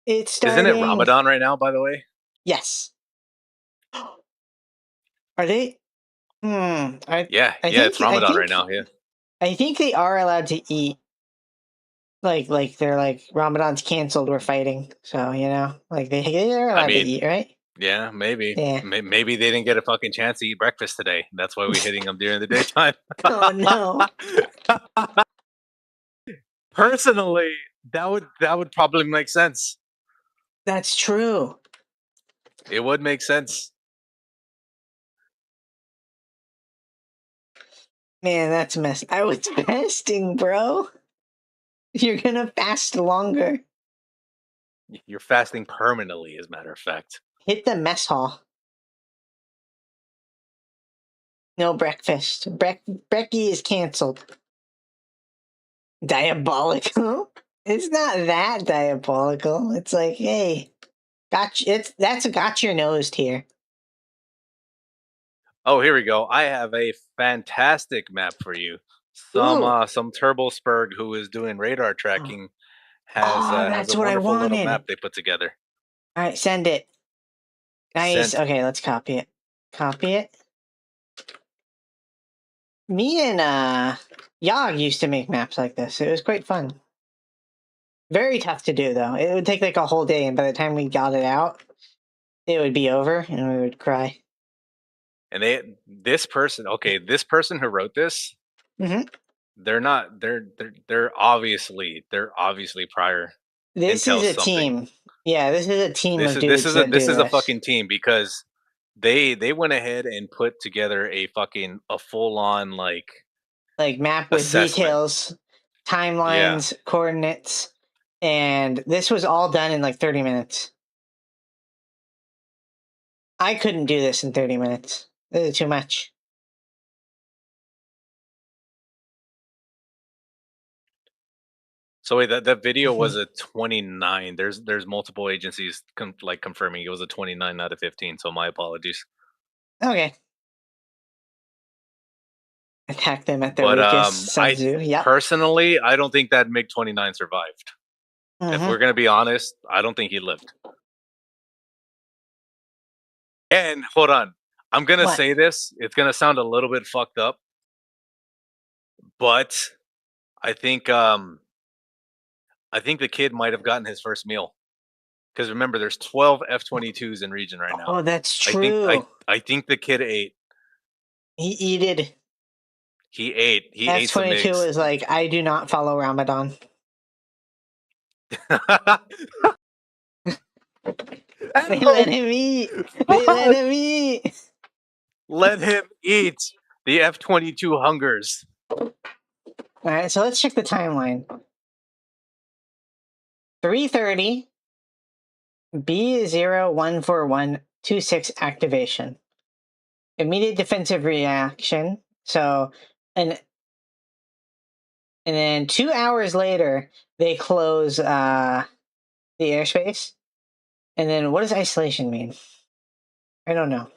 It's starting. Isn't it Ramadan right now, by the way? Yes. Are they? It's Ramadan right now. Yeah. I think they are allowed to eat. Like they're like Ramadan's canceled. We're fighting, so like they're allowed to eat, right? Yeah, maybe. Yeah. Maybe they didn't get a fucking chance to eat breakfast today. That's why we're hitting them during the daytime. Oh no. Personally, that would probably make sense. That's true. It would make sense. Man, that's a mess. I was fasting, bro. You're gonna fast longer. You're fasting permanently, as a matter of fact. Hit the mess hall. No breakfast. Brekkie is canceled. Diabolical? It's not that diabolical. It's like, hey, got your nose here. Oh, here we go. I have a fantastic map for you. Some Turbo Spurg who is doing radar tracking has that's a what I wonderful little wanted. map they put together. All right, send it. Nice. Sent. Okay, let's copy it. Copy it. Me and Yog used to make maps like this. It was quite fun. Very tough to do though. It would take like a whole day, and by the time we got it out, it would be over, and we would cry. And this person who wrote this, Mhm. they're obviously prior This intel is a something. team. Yeah, this is a team of dudes this is a fucking team because they went ahead and put together a full on like map with assessment. details, timelines, coordinates, and this was all done in like 30 minutes. I couldn't do this in 30 minutes. This is too much. So wait, that video was a 29. There's multiple agencies confirming it was a 29 out of 15. So my apologies. Okay. Attack them at their weakest. Sun Tzu. Yep. Personally, I don't think that MiG-29 survived. If we're gonna be honest, I don't think he lived. And hold on, I'm gonna say this. It's gonna sound a little bit fucked up, but I think the kid might have gotten his first meal. Because remember, there's 12 F-22s in region right now. Oh, that's true. I think the kid ate. He ate. He ate some F-22 MiGs. is like, I do not follow Ramadan. They let him eat. They let him eat. Let him eat. The F-22 hungers. All right, so let's check the timeline. 3:30. B014126 activation. Immediate defensive reaction. So, and then 2 hours later, they close the airspace. And then what does isolation mean? I don't know.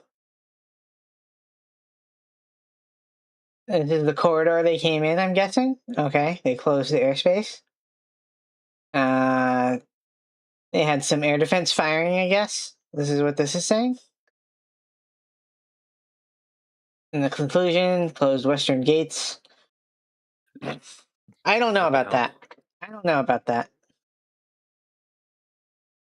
This is the corridor they came in, I'm guessing. Okay, they closed the airspace. They had some air defense firing, I guess. This is what this is saying. In the conclusion, closed western gates. I don't know about that. I don't know about that.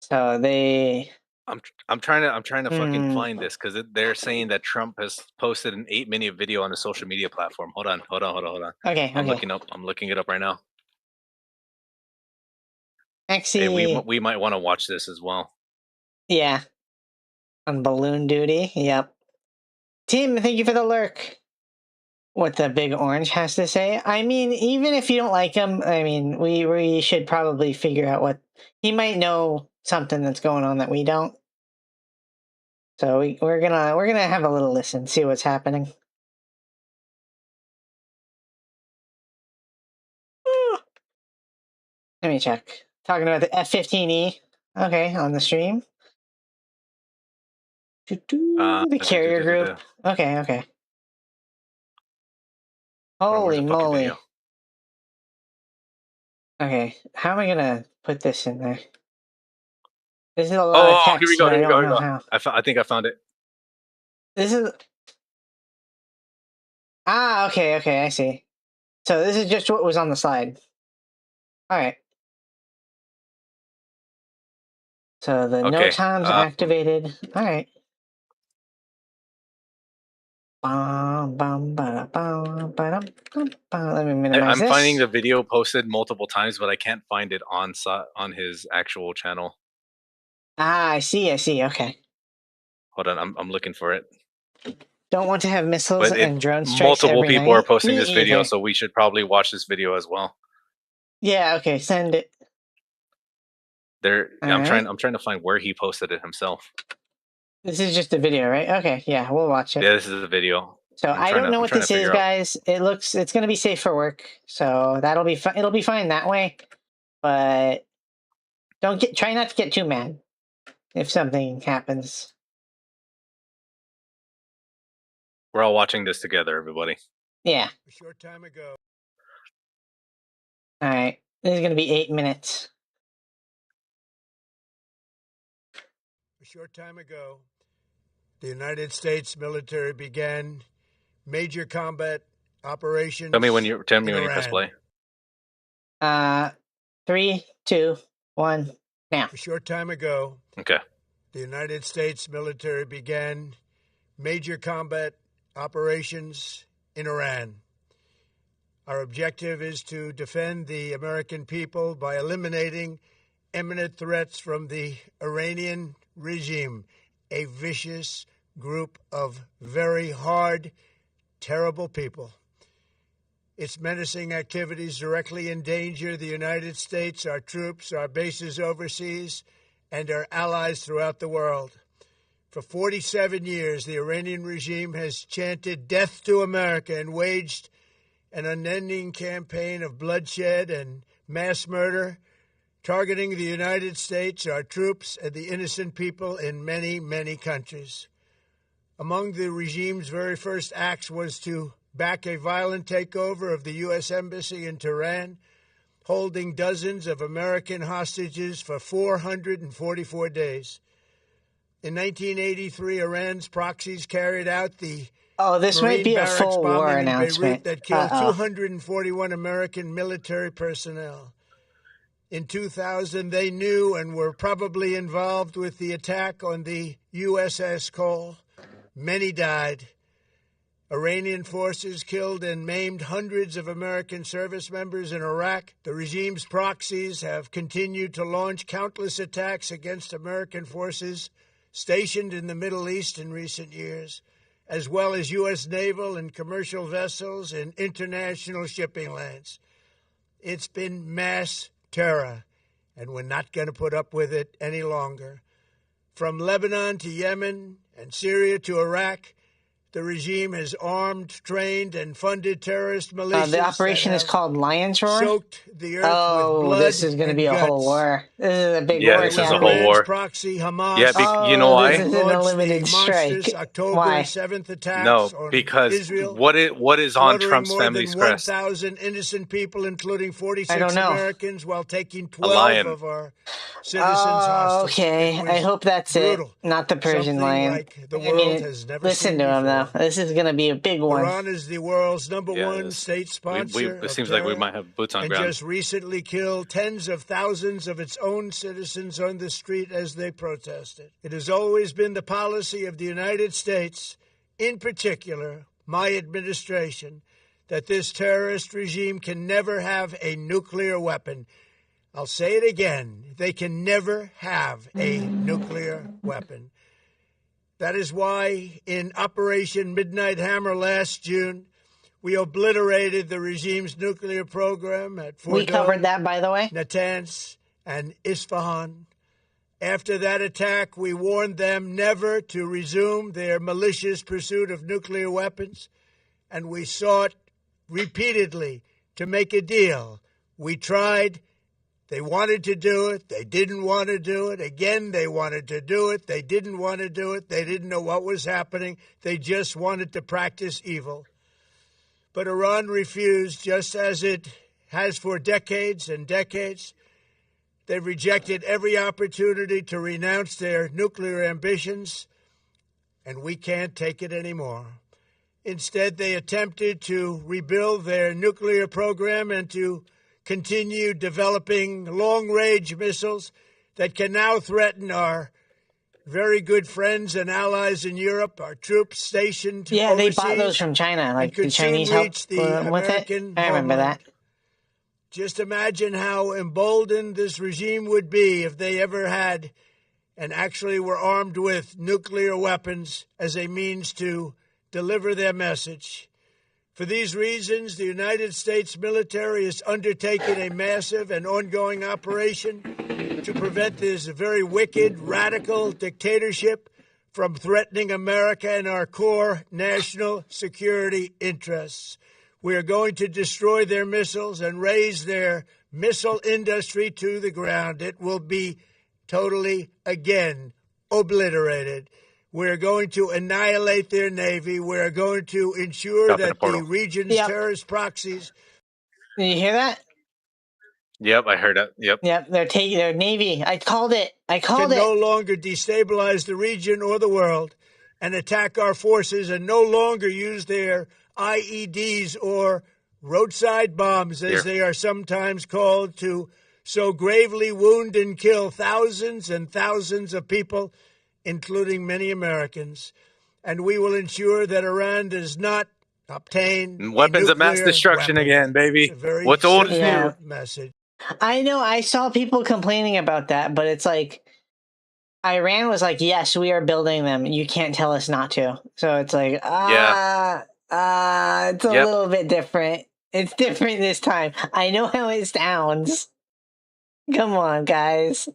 So they. I'm trying to fucking find this because they're saying that Trump has posted an 8-minute video on a social media platform. Hold on. Okay. I'm looking it up right now. Actually, hey, we might want to watch this as well. Yeah. On balloon duty. Yep. Tim, thank you for the lurk. What the big orange has to say. I mean, even if you don't like him, I mean, we should probably figure out what he might know something that's going on that we don't. So we're gonna have a little listen, see what's happening. Let me check. Talking about the F-15E. Okay, on the stream. The carrier group. Okay. Holy moly. Okay, how am I gonna put this in there? This is a lot of text. Here we go. I don't know how. I think I found it. This is. Okay, I see. So this is just what was on the slide. All right. So the no time's activated. All right. Let me minimize this. I'm finding the video posted multiple times, but I can't find it on his actual channel. I see. Okay. Hold on, I'm looking for it. Don't want to have missiles and drone strikes. Multiple people night. are posting this video, so we should probably watch this video as well. Yeah. Okay. Send it. I'm trying to find where he posted it himself. This is just a video, right? Okay. Yeah, we'll watch it. Yeah, this is a video. So I don't know what this is, guys. It's going to be safe for work, so that'll be fine. It'll be fine that way, but try not to get too mad if something happens. We're all watching this together, everybody. Yeah. A short time ago. All right. This is going to be 8 minutes. A short time ago, the United States military began major combat operations. Tell me when you press play. 3, 2, 1, now. A short time ago, okay, the United States military began major combat operations in Iran. Our objective is to defend the American people by eliminating imminent threats from the Iranian regime, a vicious group of very hard, terrible people. Its menacing activities directly endanger the United States, our troops, our bases overseas, and our allies throughout the world. For 47 years, the Iranian regime has chanted death to America and waged an unending campaign of bloodshed and mass murder, targeting the United States, our troops, and the innocent people in many, many countries. Among the regime's very first acts was to back a violent takeover of the U.S. Embassy in Tehran, holding dozens of American hostages for 444 days. In 1983, Iran's proxies carried out the this might be a full war announcement that killed 241 American military personnel. In 2000, they knew and were probably involved with the attack on the USS Cole. Many died. Iranian forces killed and maimed hundreds of American service members in Iraq. The regime's proxies have continued to launch countless attacks against American forces stationed in the Middle East in recent years, as well as U.S. naval and commercial vessels and international shipping lanes. It's been mass terror, and we're not going to put up with it any longer. From Lebanon to Yemen and Syria to Iraq, the regime has armed, trained, and funded terrorist militias. The operation is called Lion's Roar? Soaked the earth with blood. This is going to be a whole war. This is a big war. Yeah, this is a whole war. Proxy, Hamas. Yeah, you know why? This is an unlimited strike. October Why? 7th attacks No, because Israel, what is on Trump's more family's than crest? 1,000 innocent people, including 46 I don't know. Americans, while taking 12 of our citizens hostage. Okay. I hope that's brutal. it. Not the Persian Something lion. like the world has never listen seen to him, before. though. This is going to be a big one. Iran is the world's number one state sponsor. It seems like we might have boots on and ground. just recently killed tens of thousands of its own citizens on the street as they protested. It has always been the policy of the United States, in particular, my administration, that this terrorist regime can never have a nuclear weapon. I'll say it again. They can never have a nuclear weapon. That is why in Operation Midnight Hammer last June, we obliterated the regime's nuclear program at Fordow, we covered that, by the way. Natanz, and Isfahan. After that attack, we warned them never to resume their malicious pursuit of nuclear weapons, and we sought repeatedly to make a deal. We tried. They wanted to do it. They didn't want to do it. Again, they wanted to do it. They didn't want to do it. They didn't know what was happening. They just wanted to practice evil. But Iran refused, just as it has for decades and decades. They've rejected every opportunity to renounce their nuclear ambitions, and we can't take it anymore. Instead, they attempted to rebuild their nuclear program and to continue developing long-range missiles that can now threaten our very good friends and allies in Europe, our troops stationed overseas. Yeah, they bought those from China. Like the Chinese helped with it. I remember that. Just imagine how emboldened this regime would be if they ever had and actually were armed with nuclear weapons as a means to deliver their message. For these reasons, the United States military is undertaking a massive and ongoing operation to prevent this very wicked, radical dictatorship from threatening America and our core national security interests. We are going to destroy their missiles and raise their missile industry to the ground. It will be totally, again, obliterated. We're going to annihilate their Navy. We're going to ensure that the region's terrorist proxies. Did you hear that? Yep, I heard it. Yep. Yep, they're taking their Navy. I called it. Can no longer destabilize the region or the world and attack our forces and no longer use their IEDs or roadside bombs, as they are sometimes called, to so gravely wound and kill thousands and thousands of people, including many Americans. And we will ensure that Iran does not obtain weapons of mass destruction again, baby. What's old is new. Message. I know. I saw people complaining about that, but it's like Iran was like, "Yes, we are building them. You can't tell us not to." So it's like, it's a little bit different. It's different this time. I know how it sounds. Come on, guys.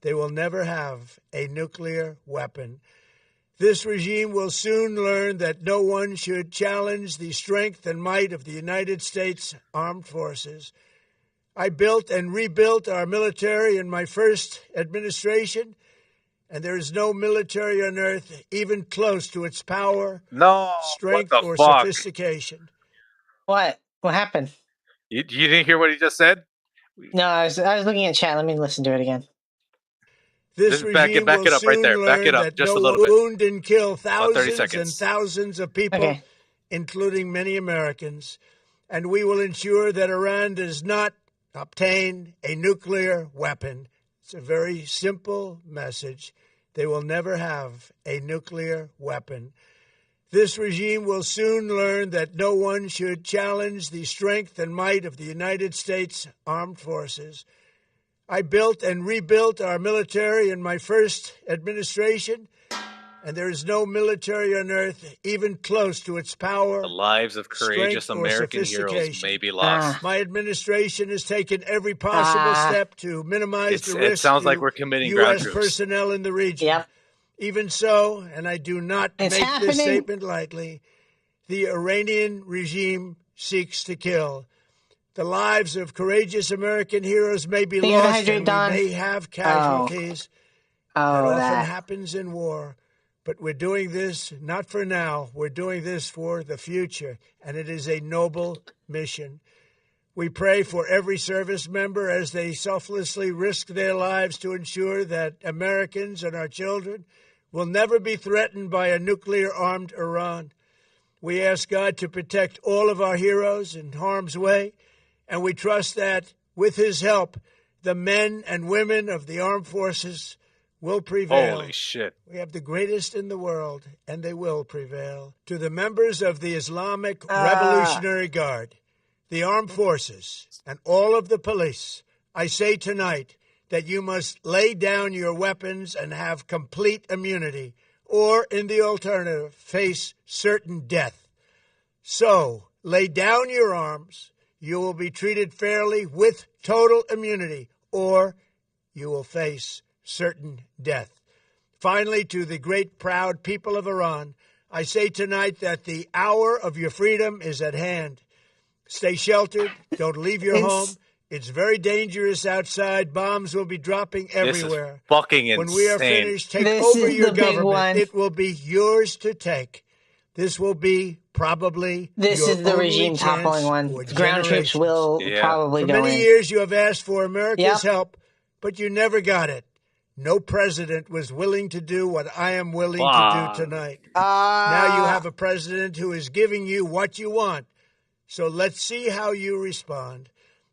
They will never have a nuclear weapon. This regime will soon learn that no one should challenge the strength and might of the United States Armed Forces. I built and rebuilt our military in my first administration, and there is no military on earth even close to its power, strength, or sophistication. What? What happened? You didn't hear what he just said? No, I was looking at chat. Let me listen to it again. This regime back it up right there. Back it up just a little bit. Wound and kill thousands and thousands of people, including many Americans. And we will ensure that Iran does not obtain a nuclear weapon. It's a very simple message. They will never have a nuclear weapon. This regime will soon learn that no one should challenge the strength and might of the United States Armed Forces. I built and rebuilt our military in my first administration, and there is no military on earth even close to its power. The lives of courageous American heroes may be lost. My administration has taken every possible step to minimize the risk. It sounds like we're committing U.S. personnel in the region. Yep. Even so, and I do not make this statement lightly, the Iranian regime seeks to kill. The lives of courageous American heroes may be lost, and we may have casualties. That often happens in war. But we're doing this not for now. We're doing this for the future, and it is a noble mission. We pray for every service member as they selflessly risk their lives to ensure that Americans and our children will never be threatened by a nuclear-armed Iran. We ask God to protect all of our heroes in harm's way, and we trust that, with his help, the men and women of the armed forces will prevail. Holy shit. We have the greatest in the world, and they will prevail. To the members of the Islamic Revolutionary Guard, the armed forces, and all of the police, I say tonight that you must lay down your weapons and have complete immunity, or, in the alternative, face certain death. So, lay down your arms. You will be treated fairly with total immunity, or you will face certain death. Finally, to the great proud people of Iran, I say tonight that the hour of your freedom is at hand. Stay sheltered. Don't leave your home. It's very dangerous outside. Bombs will be dropping everywhere. This is fucking insane. When we are finished, take over your government. It will be yours to take. This will be probably This is the regime toppling one. Ground troops will probably go in. For many years you have asked for America's help, but you never got it. No president was willing to do what I am willing to do tonight. Now you have a president who is giving you what you want. So let's see how you respond.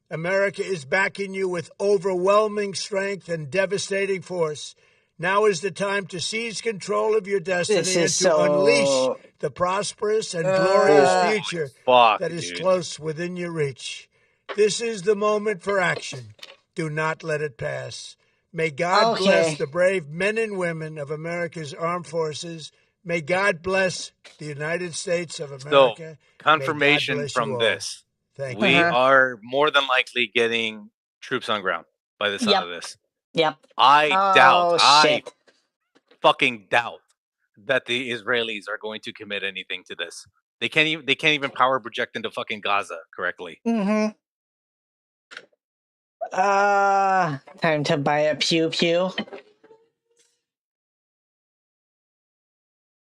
America is backing you with overwhelming strength and devastating force. Now is the time to seize control of your destiny and to unleash the prosperous and glorious future that is close within your reach. This is the moment for action. Do not let it pass. May God bless the brave men and women of America's armed forces. May God bless the United States of America. So, confirmation from this. Thank we are more than likely getting troops on ground by the sound of this. Yep. I doubt. fucking doubt that the Israelis are going to commit anything to this. They can't even power project into fucking Gaza correctly. Mm-hmm. Time to buy a pew pew.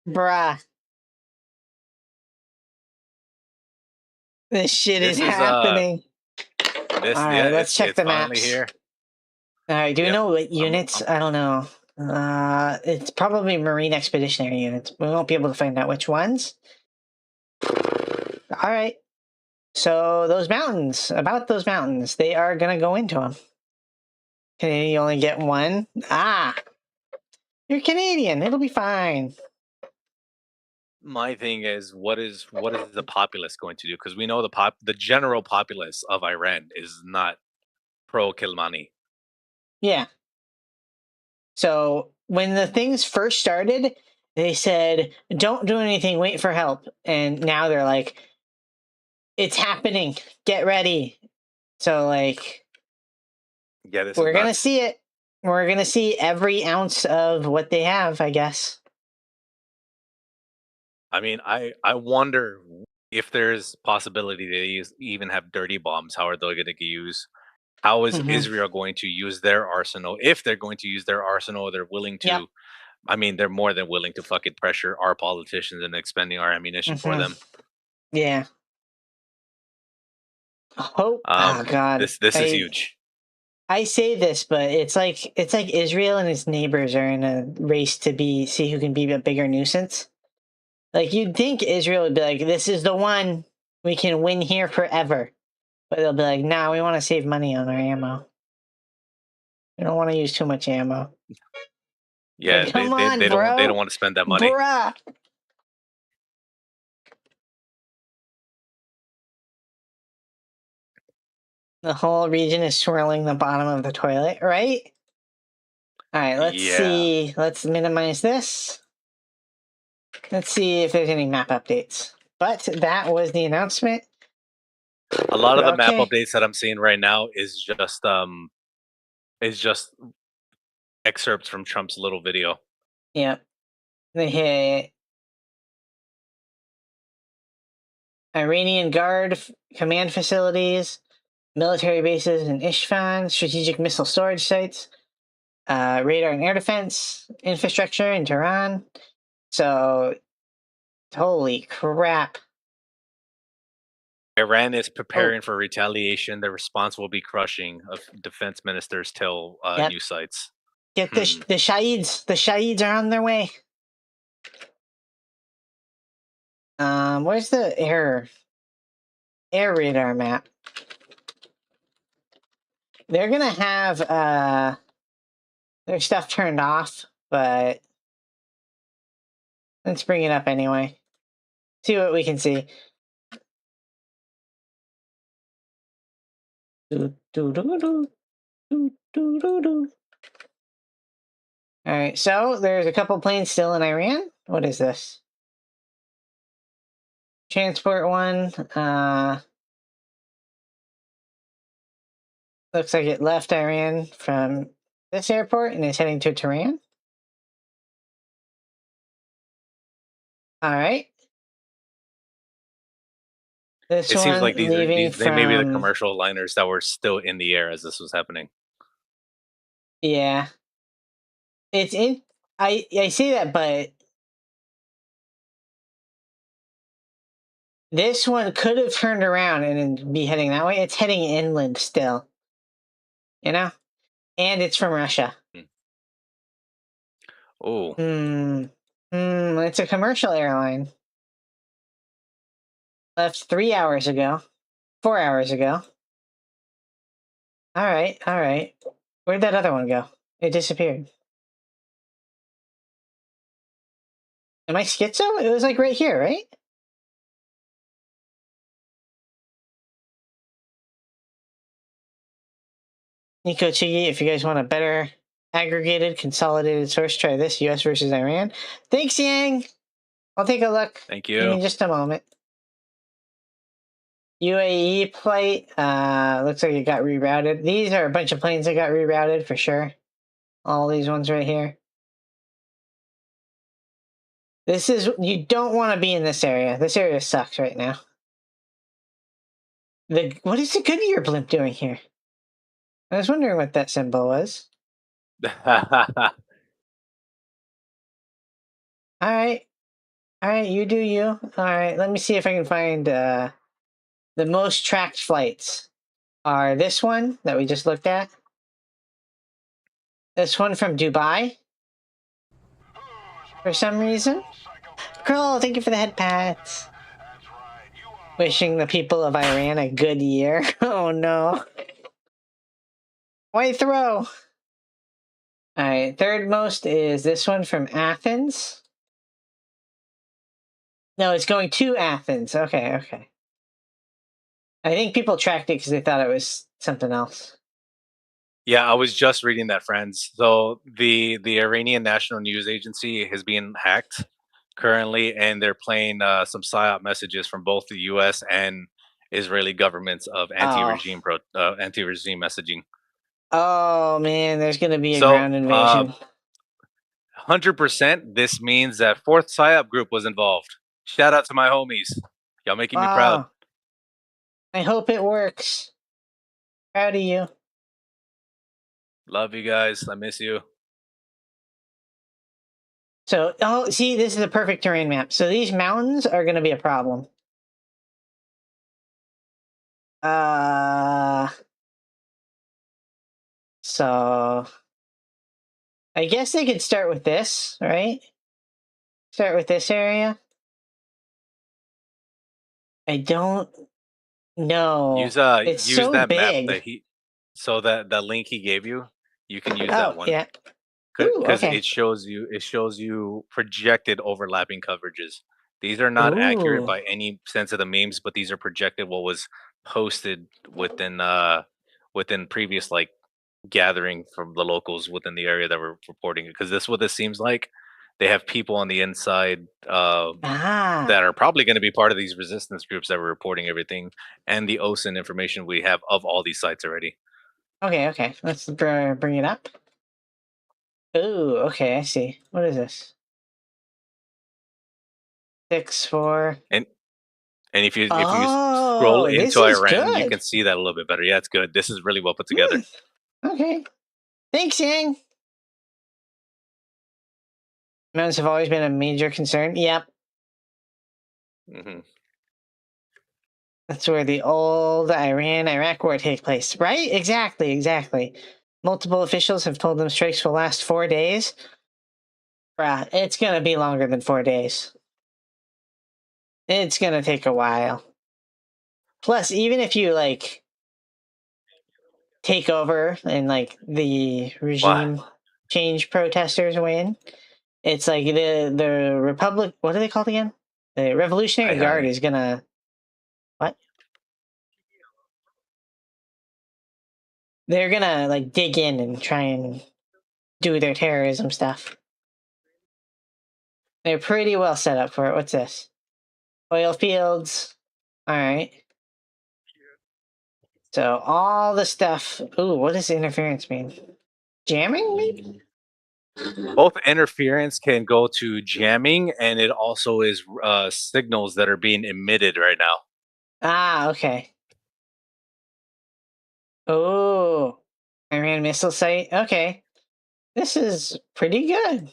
Bruh. This shit is happening. Alright, let's check the finally maps. here. Alright, do we know what units? I don't know. It's probably Marine Expeditionary units. We won't be able to find out which ones. Alright. So, those mountains. About those mountains. They are gonna go into them. Can you only get one? Ah! You're Canadian. It'll be fine. My thing is, what is the populace going to do? Because we know the general populace of Iran is not pro Kilmani. Yeah. So when the things first started, they said, "Don't do anything. Wait for help." And now they're like, "It's happening. Get ready." So like, Yeah, we're gonna see it. We're gonna see every ounce of what they have, I guess. I mean, I wonder if there's possibility they even have dirty bombs. How are they going to use? How is Israel going to use their arsenal? If they're going to use their arsenal, they're willing to. Yep. I mean, they're more than willing to fucking pressure our politicians and expending our ammunition for them. Yeah. Oh God! This is huge. I say this, but it's like Israel and its neighbors are in a race to see who can be a bigger nuisance. Like, you'd think Israel would be like, "This is the one, we can win here forever," but they'll be like, "Nah, we want to save money on our ammo. We don't want to use too much ammo." Yeah, like, come on, they bro. don't want to spend that money. Bruh. The whole region is swirling the bottom of the toilet, right? All right, let's see. Let's minimize this. Let's see if there's any map updates. But that was the announcement. A lot of the map updates that I'm seeing right now is just excerpts from Trump's little video. Yep. They hit Iranian Guard command facilities, military bases in Isfahan, strategic missile storage sites, radar and air defense infrastructure in Tehran. So, holy crap. Iran is preparing for retaliation. The response will be crushing, of defense ministers tell news sites. Get the Shaheeds. The Shaheeds are on their way. Where's the air radar map? They're gonna have their stuff turned off, but let's bring it up anyway. See what we can see. Alright, so there's a couple planes still in Iran. What is this? Transport one. Looks like it left Iran from this airport and is heading to Tehran. Alright. It seems like they may be the commercial liners that were still in the air as this was happening. Yeah. It's in. I see that, but this one could have turned around and be heading that way. It's heading inland still. You know? And it's from Russia. Oh. It's a commercial airline. Left 3 hours ago. 4 hours ago. Alright. Where'd that other one go? It disappeared. Am I schizo? It was like right here, right? Nico Chigi, if you guys want a better aggregated, consolidated source, try this. US versus Iran. Thanks, Yang! I'll take a look. Thank you. In just a moment. UAE flight, looks like it got rerouted. These are a bunch of planes that got rerouted for sure. All these ones right here. This is, you don't want to be in this area. This area sucks right now. What is the Goodyear blimp doing here? I was wondering what that symbol was. All right. All right, you do you. All right, let me see if I can find the most tracked flights. Are this one that we just looked at? This one from Dubai? For some reason? Curl, thank you for the head pats. Wishing the people of Iran a good year. Oh no. White throw. Alright, third most is this one from Athens. No, it's going to Athens. Okay, okay. I think people tracked it because they thought it was something else. Yeah, I was just reading that, friends. So the Iranian National News Agency has been hacked currently, and they're playing some psyop messages from both the U.S. and Israeli governments of anti-regime messaging. Oh man, there's gonna be a So, ground invasion. 100%, this means that fourth psyop group was involved. Shout out to my homies. Y'all making me proud. I hope it works. Proud of you. Love you guys. I miss you. So, oh, see, this is a perfect terrain map. So these mountains are going to be a problem. So I guess they could start with this, right? Start with this area. I don't know. Use It's use so that big. map that the link he gave you. You can use that one. Yeah. Because okay. it shows you projected overlapping coverages. These are not accurate by any sense of the memes, but these are projected what was posted within previous like gathering from the locals within the area that were reporting it. Because this is what this seems like. They have people on the inside that are probably going to be part of these resistance groups that were reporting everything, and the OSIN information we have of all these sites already. Okay. Let's bring it up. Ooh, okay, I see. What is this? 6-4. And if you scroll into Iran, you good. can see that a little bit better. Yeah, it's good. This is really well put together. Okay. Thanks, Yang. Mountains have always been a major concern. Yep. Mm-hmm. That's where the old Iran-Iraq war takes place. Right? Exactly. Multiple officials have told them strikes will last 4 days. Bruh, it's gonna be longer than 4 days. It's gonna take a while. Plus, even if you, like, take over and, like, the regime change protesters win, it's like the Republic... What are they called again? The Revolutionary Guard is gonna... What? They're gonna, like, dig in and try and do their terrorism stuff. They're pretty well set up for it. What's this? Oil fields. Alright. So, all the stuff... Ooh, what does interference mean? Jamming, maybe? Both interference can go to jamming, and it also is signals that are being emitted right now. Ah, okay. Oh, Iran missile site. Okay. This is pretty good.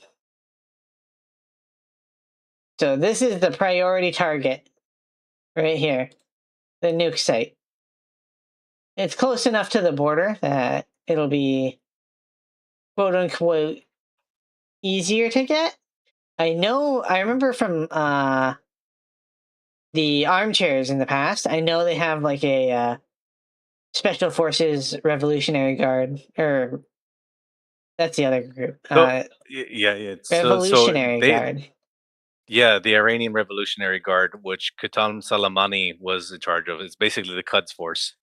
So this is the priority target right here, the nuke site. It's close enough to the border that it'll be quote unquote easier to get. I remember from the armchairs in the past, I know they have like a Special Forces Revolutionary Guard, or that's the other group. Yeah. Revolutionary Guard. Yeah, the Iranian Revolutionary Guard, which Qatam Soleimani was in charge of. It's basically the Quds Force.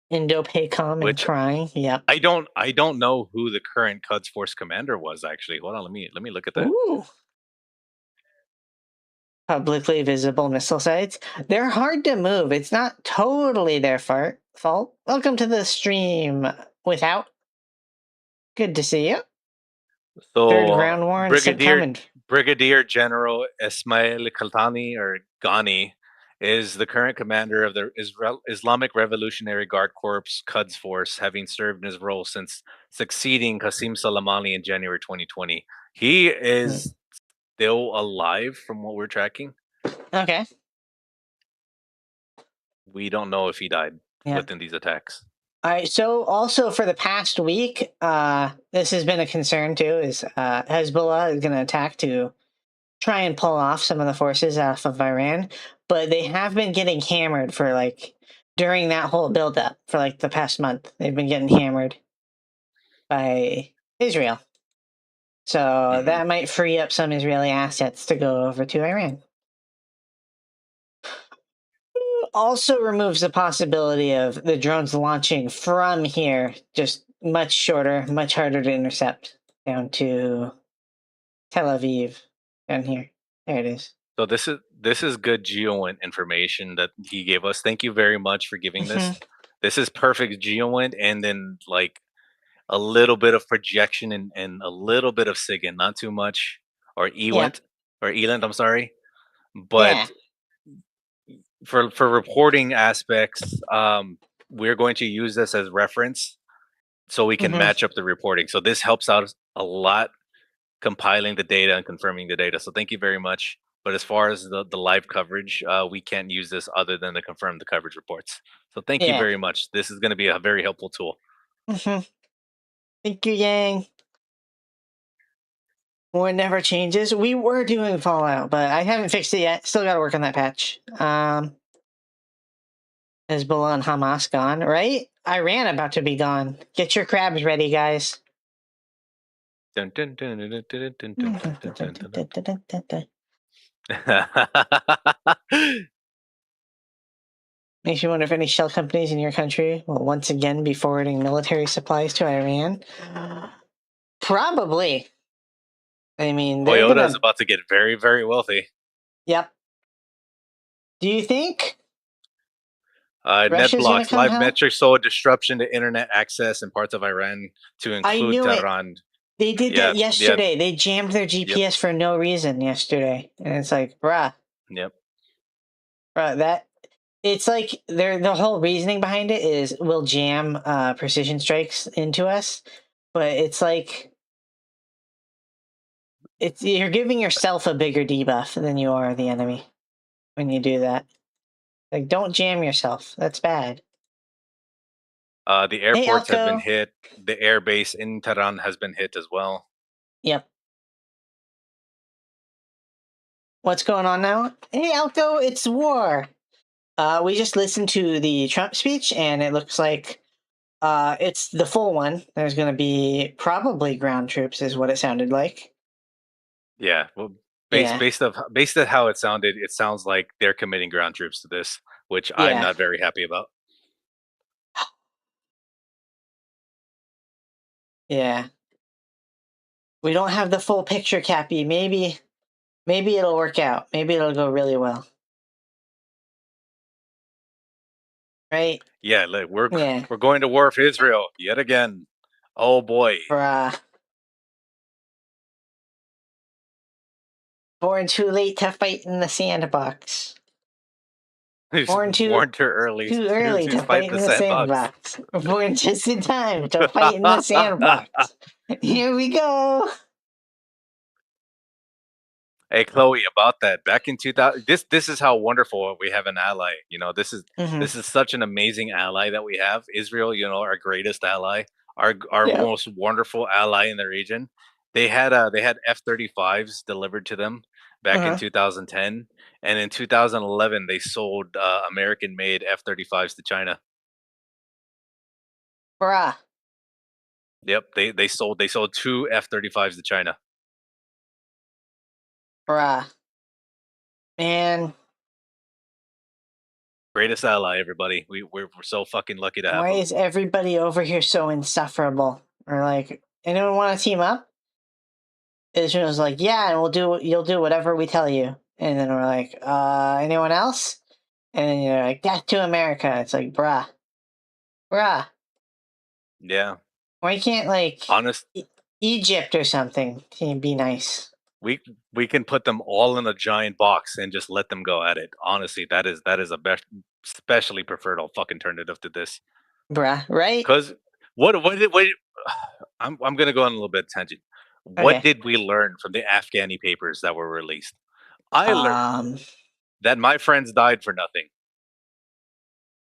Indo-PACOM and trying. Yep. I don't know who the current Quds Force commander was actually. Hold on, let me look at that. Ooh. Publicly visible missile sites. They're hard to move. It's not totally their fault. Welcome to the stream, Without. Good to see you. Third So ground war and coming. Brigadier General Ismail Kaltani or Ghani is the current commander of the Islamic Revolutionary Guard Corps Quds Force, having served in his role since succeeding Qasim Soleimani in January 2020. He is still alive from what we're tracking. Okay. We don't know if he died within these attacks. All right. So also for the past week, this has been a concern too. Is Hezbollah is going to attack to try and pull off some of the forces off of Iran, but they have been getting hammered for like during that whole buildup for like the past month. They've been getting hammered by Israel, so that might free up some Israeli assets to go over to Iran. Also removes the possibility of the drones launching from here, just much shorter, much harder to intercept, down to Tel Aviv, down here. There it is. So this is good GeoInt information that he gave us. Thank you very much for giving this. This is perfect GeoInt, and then like a little bit of projection and a little bit of SIGINT, not too much, or EWINT or ELINT. I'm sorry, but for reporting aspects, we're going to use this as reference so we can match up the reporting. So this helps out a lot compiling the data and confirming the data. So thank you very much. But as far as the live coverage, we can't use this other than to confirm the coverage reports. So thank you very much. This is going to be a very helpful tool. Thank you, Yang. War never changes. We were doing Fallout, but I haven't fixed it yet. Still got to work on that patch. Hezbollah and Hamas gone, right? Iran about to be gone. Get your crabs ready, guys. Dun, dun, dun, dun, dun, dun, dun, dun, dun, dun, dun. Makes you wonder if any shell companies in your country will once again be forwarding military supplies to Iran. Probably. I mean, Toyota is about to get very, very wealthy. Yep. Do you think? NetBlocks, live metrics saw a disruption to internet access in parts of Iran to include Tehran. They did that yesterday. They jammed their GPS for no reason yesterday. And it's like, bruh. Yep. Bruh, it's like the whole reasoning behind it is we'll jam precision strikes into us, but it's like you're giving yourself a bigger debuff than you are the enemy when you do that. Like, don't jam yourself. That's bad. The airports have been hit. The air base in Tehran has been hit as well. Yep. What's going on now? Hey, Alco, it's war. We just listened to the Trump speech, and it looks like it's the full one. There's going to be probably ground troops, is what it sounded like. Yeah, well, based on how it sounded, it sounds like they're committing ground troops to this, which I'm not very happy about. Yeah. We don't have the full picture, Cappy. Maybe it'll work out. Maybe it'll go really well. Right? Yeah, look, we're going to war for Israel yet again. Oh boy. Bruh. Born too late to fight in the sandbox. Born too early. Too early to fight in the sandbox. Born just in time to fight in the sandbox. Here we go. Hey Chloe, about that. Back in 2000, this is how wonderful we have an ally. You know, this is such an amazing ally that we have. Israel, you know, our greatest ally, our most wonderful ally in the region. They had F-35s delivered to them back in 2010, and in 2011 they sold American-made F-35s to China. Bruh. Yep, they sold 2 F-35s to China. Bruh. Man. Greatest ally, everybody. We're so fucking lucky to have Why is everybody over here so insufferable? Or like, anyone want to team up? Israel's like, yeah, and you'll do whatever we tell you. And then we're like, anyone else? And then you're like, death to America. It's like, bruh. Yeah. Why can't, like... Honest. Egypt or something. It'd be nice. We can put them all in a giant box and just let them go at it. Honestly, that is a best, especially preferred alternative to this. Bruh, right? Because what I'm gonna go on a little bit tangent. What Okay. did we learn from the Afghani papers that were released? I learned Um, that my friends died for nothing.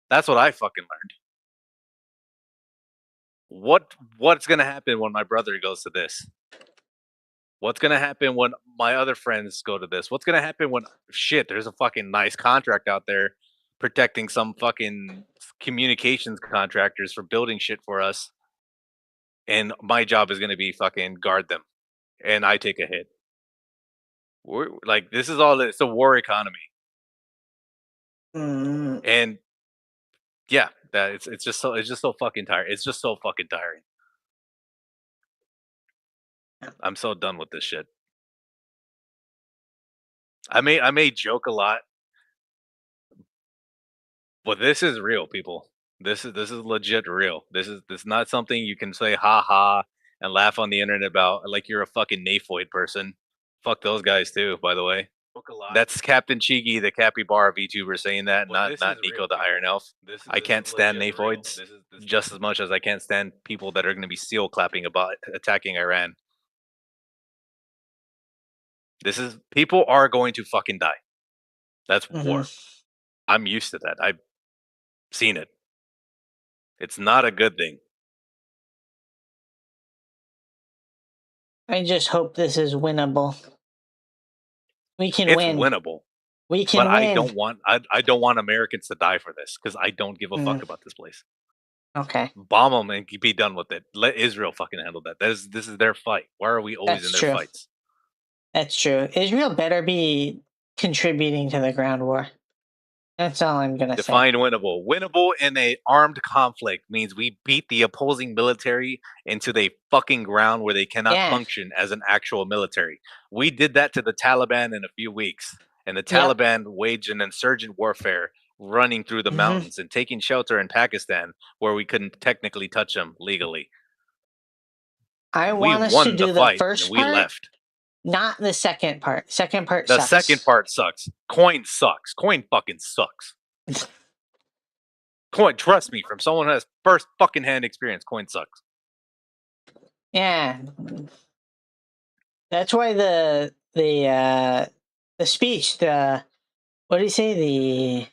That's what I fucking learned. What's gonna happen when my brother goes to this? What's gonna happen when my other friends go to this? What's gonna happen when shit? There's a fucking nice contract out there protecting some fucking communications contractors for building shit for us, and my job is gonna be fucking guard them, and I take a hit. We're like, this is all. It's a war economy, mm, and yeah, that it's just so fucking tired. It's just so fucking tiring. I'm so done with this shit. I may joke a lot, but this is real, people. This is legit real. This is not something you can say ha ha and laugh on the internet about like you're a fucking naphoid person. Fuck those guys too, by the way. That's Captain Chigi, the capybara VTuber, saying that, not Nico the Iron Elf. I can't stand naphoids just as much as I can't stand people that are going to be seal clapping about attacking Iran. People are going to fucking die. That's war. I'm used to that. I've seen it. It's not a good thing. I just hope this is winnable. We can It's win. winnable. We can But win. I don't want Americans to die for this because I don't give a fuck about this place. Okay. Bomb them and be done with it. Let Israel fucking handle that. This is their fight. Why are we always in their fights? That's true. Israel better be contributing to the ground war. That's all I'm gonna say. Define winnable. Winnable in a armed conflict means we beat the opposing military into the fucking ground where they cannot function as an actual military. We did that to the Taliban in a few weeks, and the Taliban waged an insurgent warfare, running through the mountains and taking shelter in Pakistan, where we couldn't technically touch them legally. I want us to do the first we part, left. not the second part. Second part The sucks. second part sucks. Coin sucks. Coin fucking sucks. Coin, trust me, from someone who has first fucking hand experience, coin sucks. Yeah. That's why the speech, what do you say?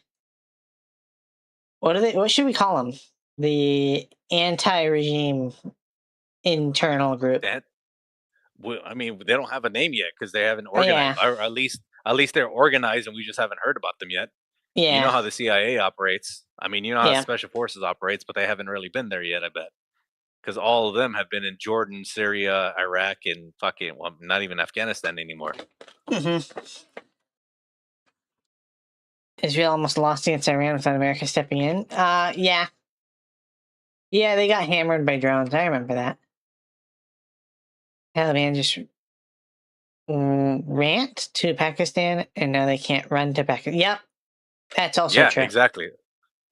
What should we call them? The anti-regime internal group. I mean, they don't have a name yet because they haven't organized, or at least they're organized, and we just haven't heard about them yet. Yeah. You know how the CIA operates. I mean, you know how Special Forces operates, but they haven't really been there yet, I bet. Because all of them have been in Jordan, Syria, Iraq, and fucking, well, not even Afghanistan anymore. Israel almost lost against Iran without America stepping in. Yeah. Yeah, they got hammered by drones. I remember that. Taliban just rant to Pakistan, and now they can't run to Pakistan. Yep. That's also true. Yeah, exactly.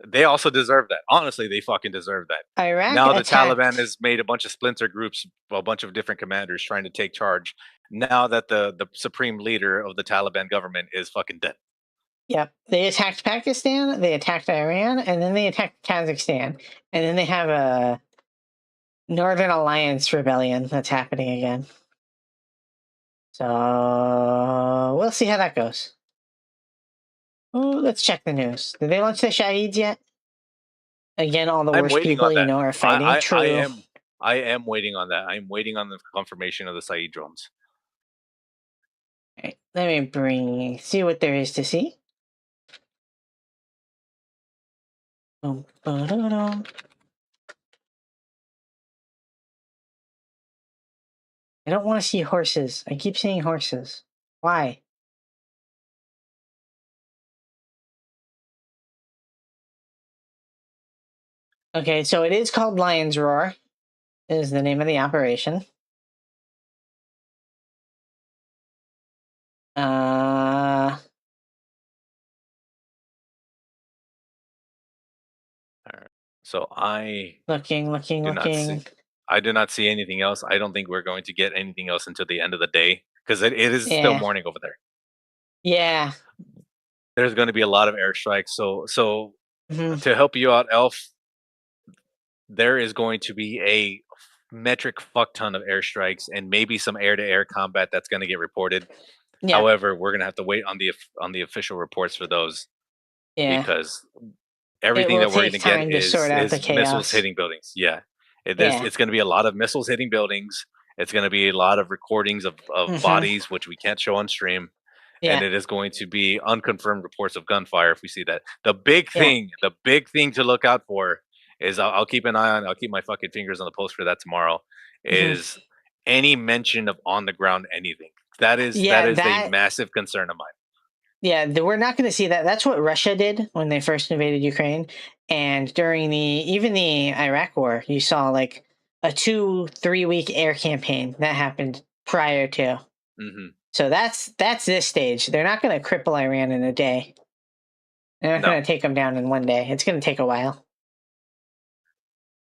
They also deserve that. Honestly, they fucking deserve that. Iraq now the Taliban has made a bunch of splinter groups, a bunch of different commanders trying to take charge. Now that the supreme leader of the Taliban government is fucking dead. Yep. They attacked Pakistan, they attacked Iran, and then they attacked Kazakhstan. And then they have a Northern Alliance rebellion that's happening again. So we'll see how that goes. Oh, let's check the news. Did they launch the Shaheeds yet? Again, all the worst people you know are fighting. True. I am waiting on that. I'm waiting on the confirmation of the Saeed drones. Right, let me see what there is to see. I don't want to see horses. I keep seeing horses. Why? Okay, so it is called Lion's Roar, is the name of the operation. So I looking. I do not see anything else. I don't think we're going to get anything else until the end of the day because it is still morning over there. Yeah. There's going to be a lot of airstrikes. So Mhm. to help you out, Elf, there is going to be a metric fuck ton of airstrikes and maybe some air-to-air combat that's going to get reported. Yeah. However, we're going to have to wait on the official reports for those Yeah. because It everything will that we're going take to get time to sort out the is missiles chaos. hitting buildings. Yeah, Yeah. it's going to be a lot of missiles hitting buildings. It's going to be a lot of recordings of Mhm. bodies, which we can't show on stream. And Yeah. it is going to be unconfirmed reports of gunfire if we see that. The big Yeah. thing to look out for is I'll keep an eye on. I'll keep my fucking fingers on the post for that tomorrow. Mhm. Is any mention of on the ground anything? That is Yeah, a massive concern of mine. Yeah, we're not going to see that. That's what Russia did when they first invaded Ukraine, and during even the Iraq War, you saw like a 2-3 week air campaign that happened prior to. Mm-hmm. So that's this stage. They're not going to cripple Iran in a day. They're not No. going to take them down in one day. It's going to take a while.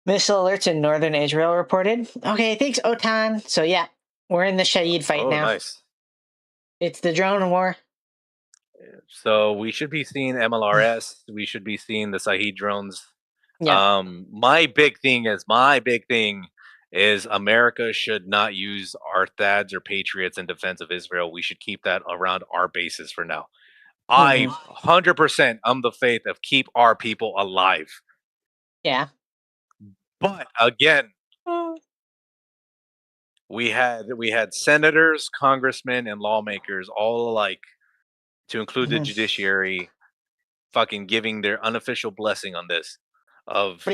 Missile alerts in northern Israel reported. Okay, thanks, Otan. So yeah, we're in the Shahid fight now. Nice. It's the drone war. So we should be seeing MLRS. We should be seeing the Sahid drones. Yeah. My big thing is America should not use our THAADs or Patriots in defense of Israel. We should keep that around our bases for now. I 100% I'm the faith of keep our people alive. Yeah. But again, we had senators, congressmen, and lawmakers all alike, to include the judiciary, fucking giving their unofficial blessing on this of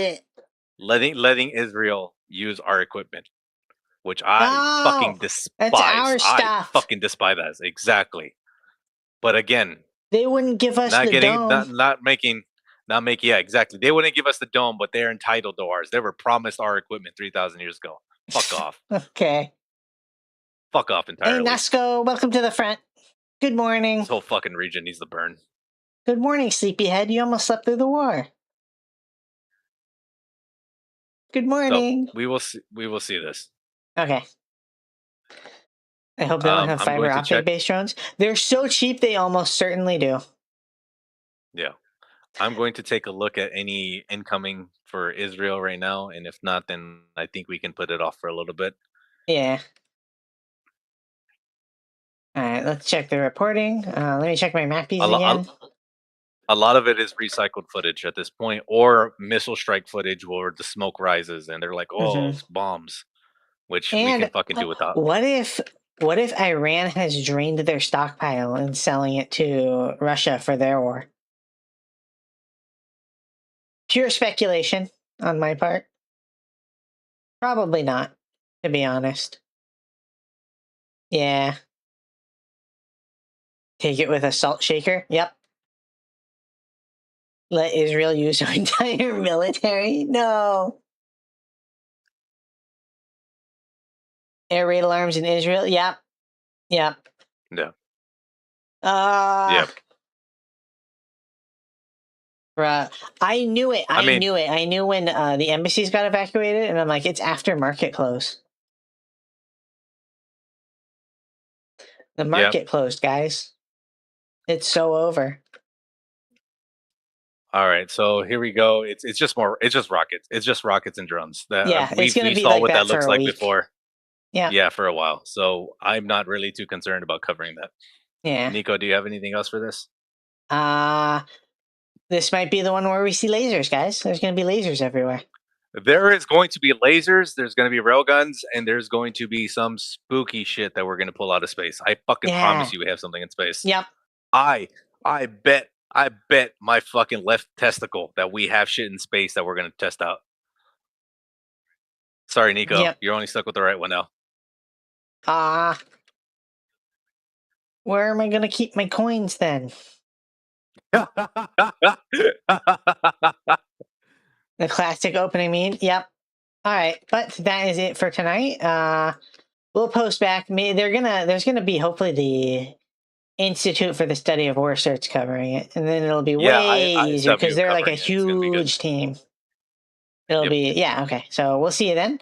letting Israel use our equipment, which I fucking despise. That's our stuff. I fucking despise that. Exactly. But again, they wouldn't give us the dome. Not making. Yeah, exactly. They wouldn't give us the dome, but they're entitled to ours. They were promised our equipment 3,000 years ago. Fuck off. Okay. Fuck off entirely. Hey, Nasco, welcome to the front. Good morning. This whole fucking region needs to burn. Good morning, sleepyhead. You almost slept through the war. Good morning. So we will see this. Okay. I hope they don't have fiber optic based drones. They're so cheap, they almost certainly do. Yeah. I'm going to take a look at any incoming for Israel right now, and if not, then I think we can put it off for a little bit. Yeah. All right, let's check the reporting. Let me check my mappies again. A lot of it is recycled footage at this point, or missile strike footage where the smoke rises and they're like, "Oh, it's bombs," which we can fucking do without. What if Iran has drained their stockpile and selling it to Russia for their war? Pure speculation on my part. Probably not, to be honest. Yeah. Take it with a salt shaker? Yep. Let Israel use our entire military? No. Air raid alarms in Israel? Yep. Yeah. Yep. I knew it. I knew it. I knew when the embassies got evacuated, and I'm like, it's after market close. The market closed, guys. It's so over. All right, so here we go. It's just rockets. It's just rockets and drones. It's going to be saw like what that looks for a like week. before. Yeah, for a while. So I'm not really too concerned about covering that. Yeah. Nico, do you have anything else for this? This might be the one where we see lasers, guys. There's going to be lasers everywhere. There is going to be lasers. There's going to be railguns, and there's going to be some spooky shit that we're going to pull out of space. I fucking promise you, we have something in space. Yep. I bet my fucking left testicle that we have shit in space that we're going to test out. Sorry, Nico. You're only stuck with the right one now. Where am I going to keep my coins then? The classic opening meme. Yep. All right, but that is it for tonight. We'll post back. There's gonna be hopefully the Institute for the Study of War Certs covering it, and then it'll be way easier because they're like a huge team. It'll be okay. So we'll see you then.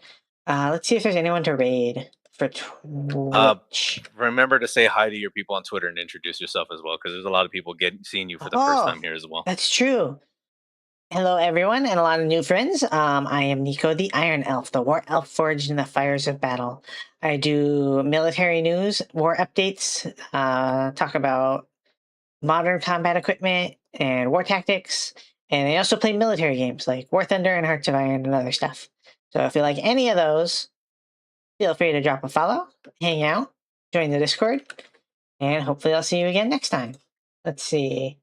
Let's see if there's anyone to raid for Twitch. Remember to say hi to your people on Twitter and introduce yourself as well, because there's a lot of people seeing you for the first time here as well. That's true. Hello, everyone, and a lot of new friends. I am Nico, the Iron Elf, the War Elf forged in the fires of battle. I do military news, war updates, talk about modern combat equipment and war tactics, and I also play military games like War Thunder and Hearts of Iron and other stuff. So if you like any of those, feel free to drop a follow, hang out, join the Discord, and hopefully I'll see you again next time. Let's see.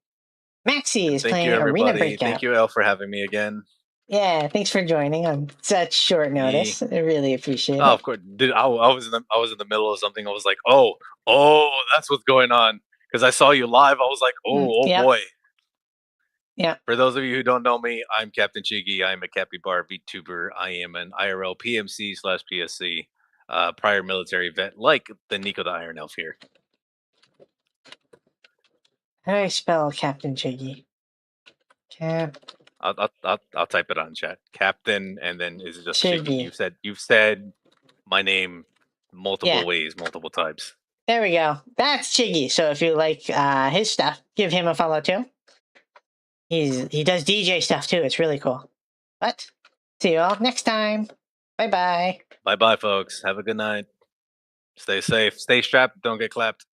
Maxie is playing Arena Breakout. Thank you, El, for having me again. Yeah, thanks for joining on such short notice. I really appreciate it. Oh, of course, dude. I was in the middle of something. I was like, oh, that's what's going on. Because I saw you live. I was like, yep. Boy. Yeah. For those of you who don't know me, I'm Captain Chiggy. I'm a capybara Vtuber. I am an IRL PMC/PSC, prior military vet, like the Nico the Iron Elf here. How do I spell Captain Chiggy? I'll type it on chat. Captain, and then is it just Chiggy? You've said my name multiple ways, multiple times. There we go. That's Chiggy. So if you like his stuff, give him a follow too. He does DJ stuff too. It's really cool. But see you all next time. Bye bye. Bye bye, folks. Have a good night. Stay safe. Stay strapped. Don't get clapped.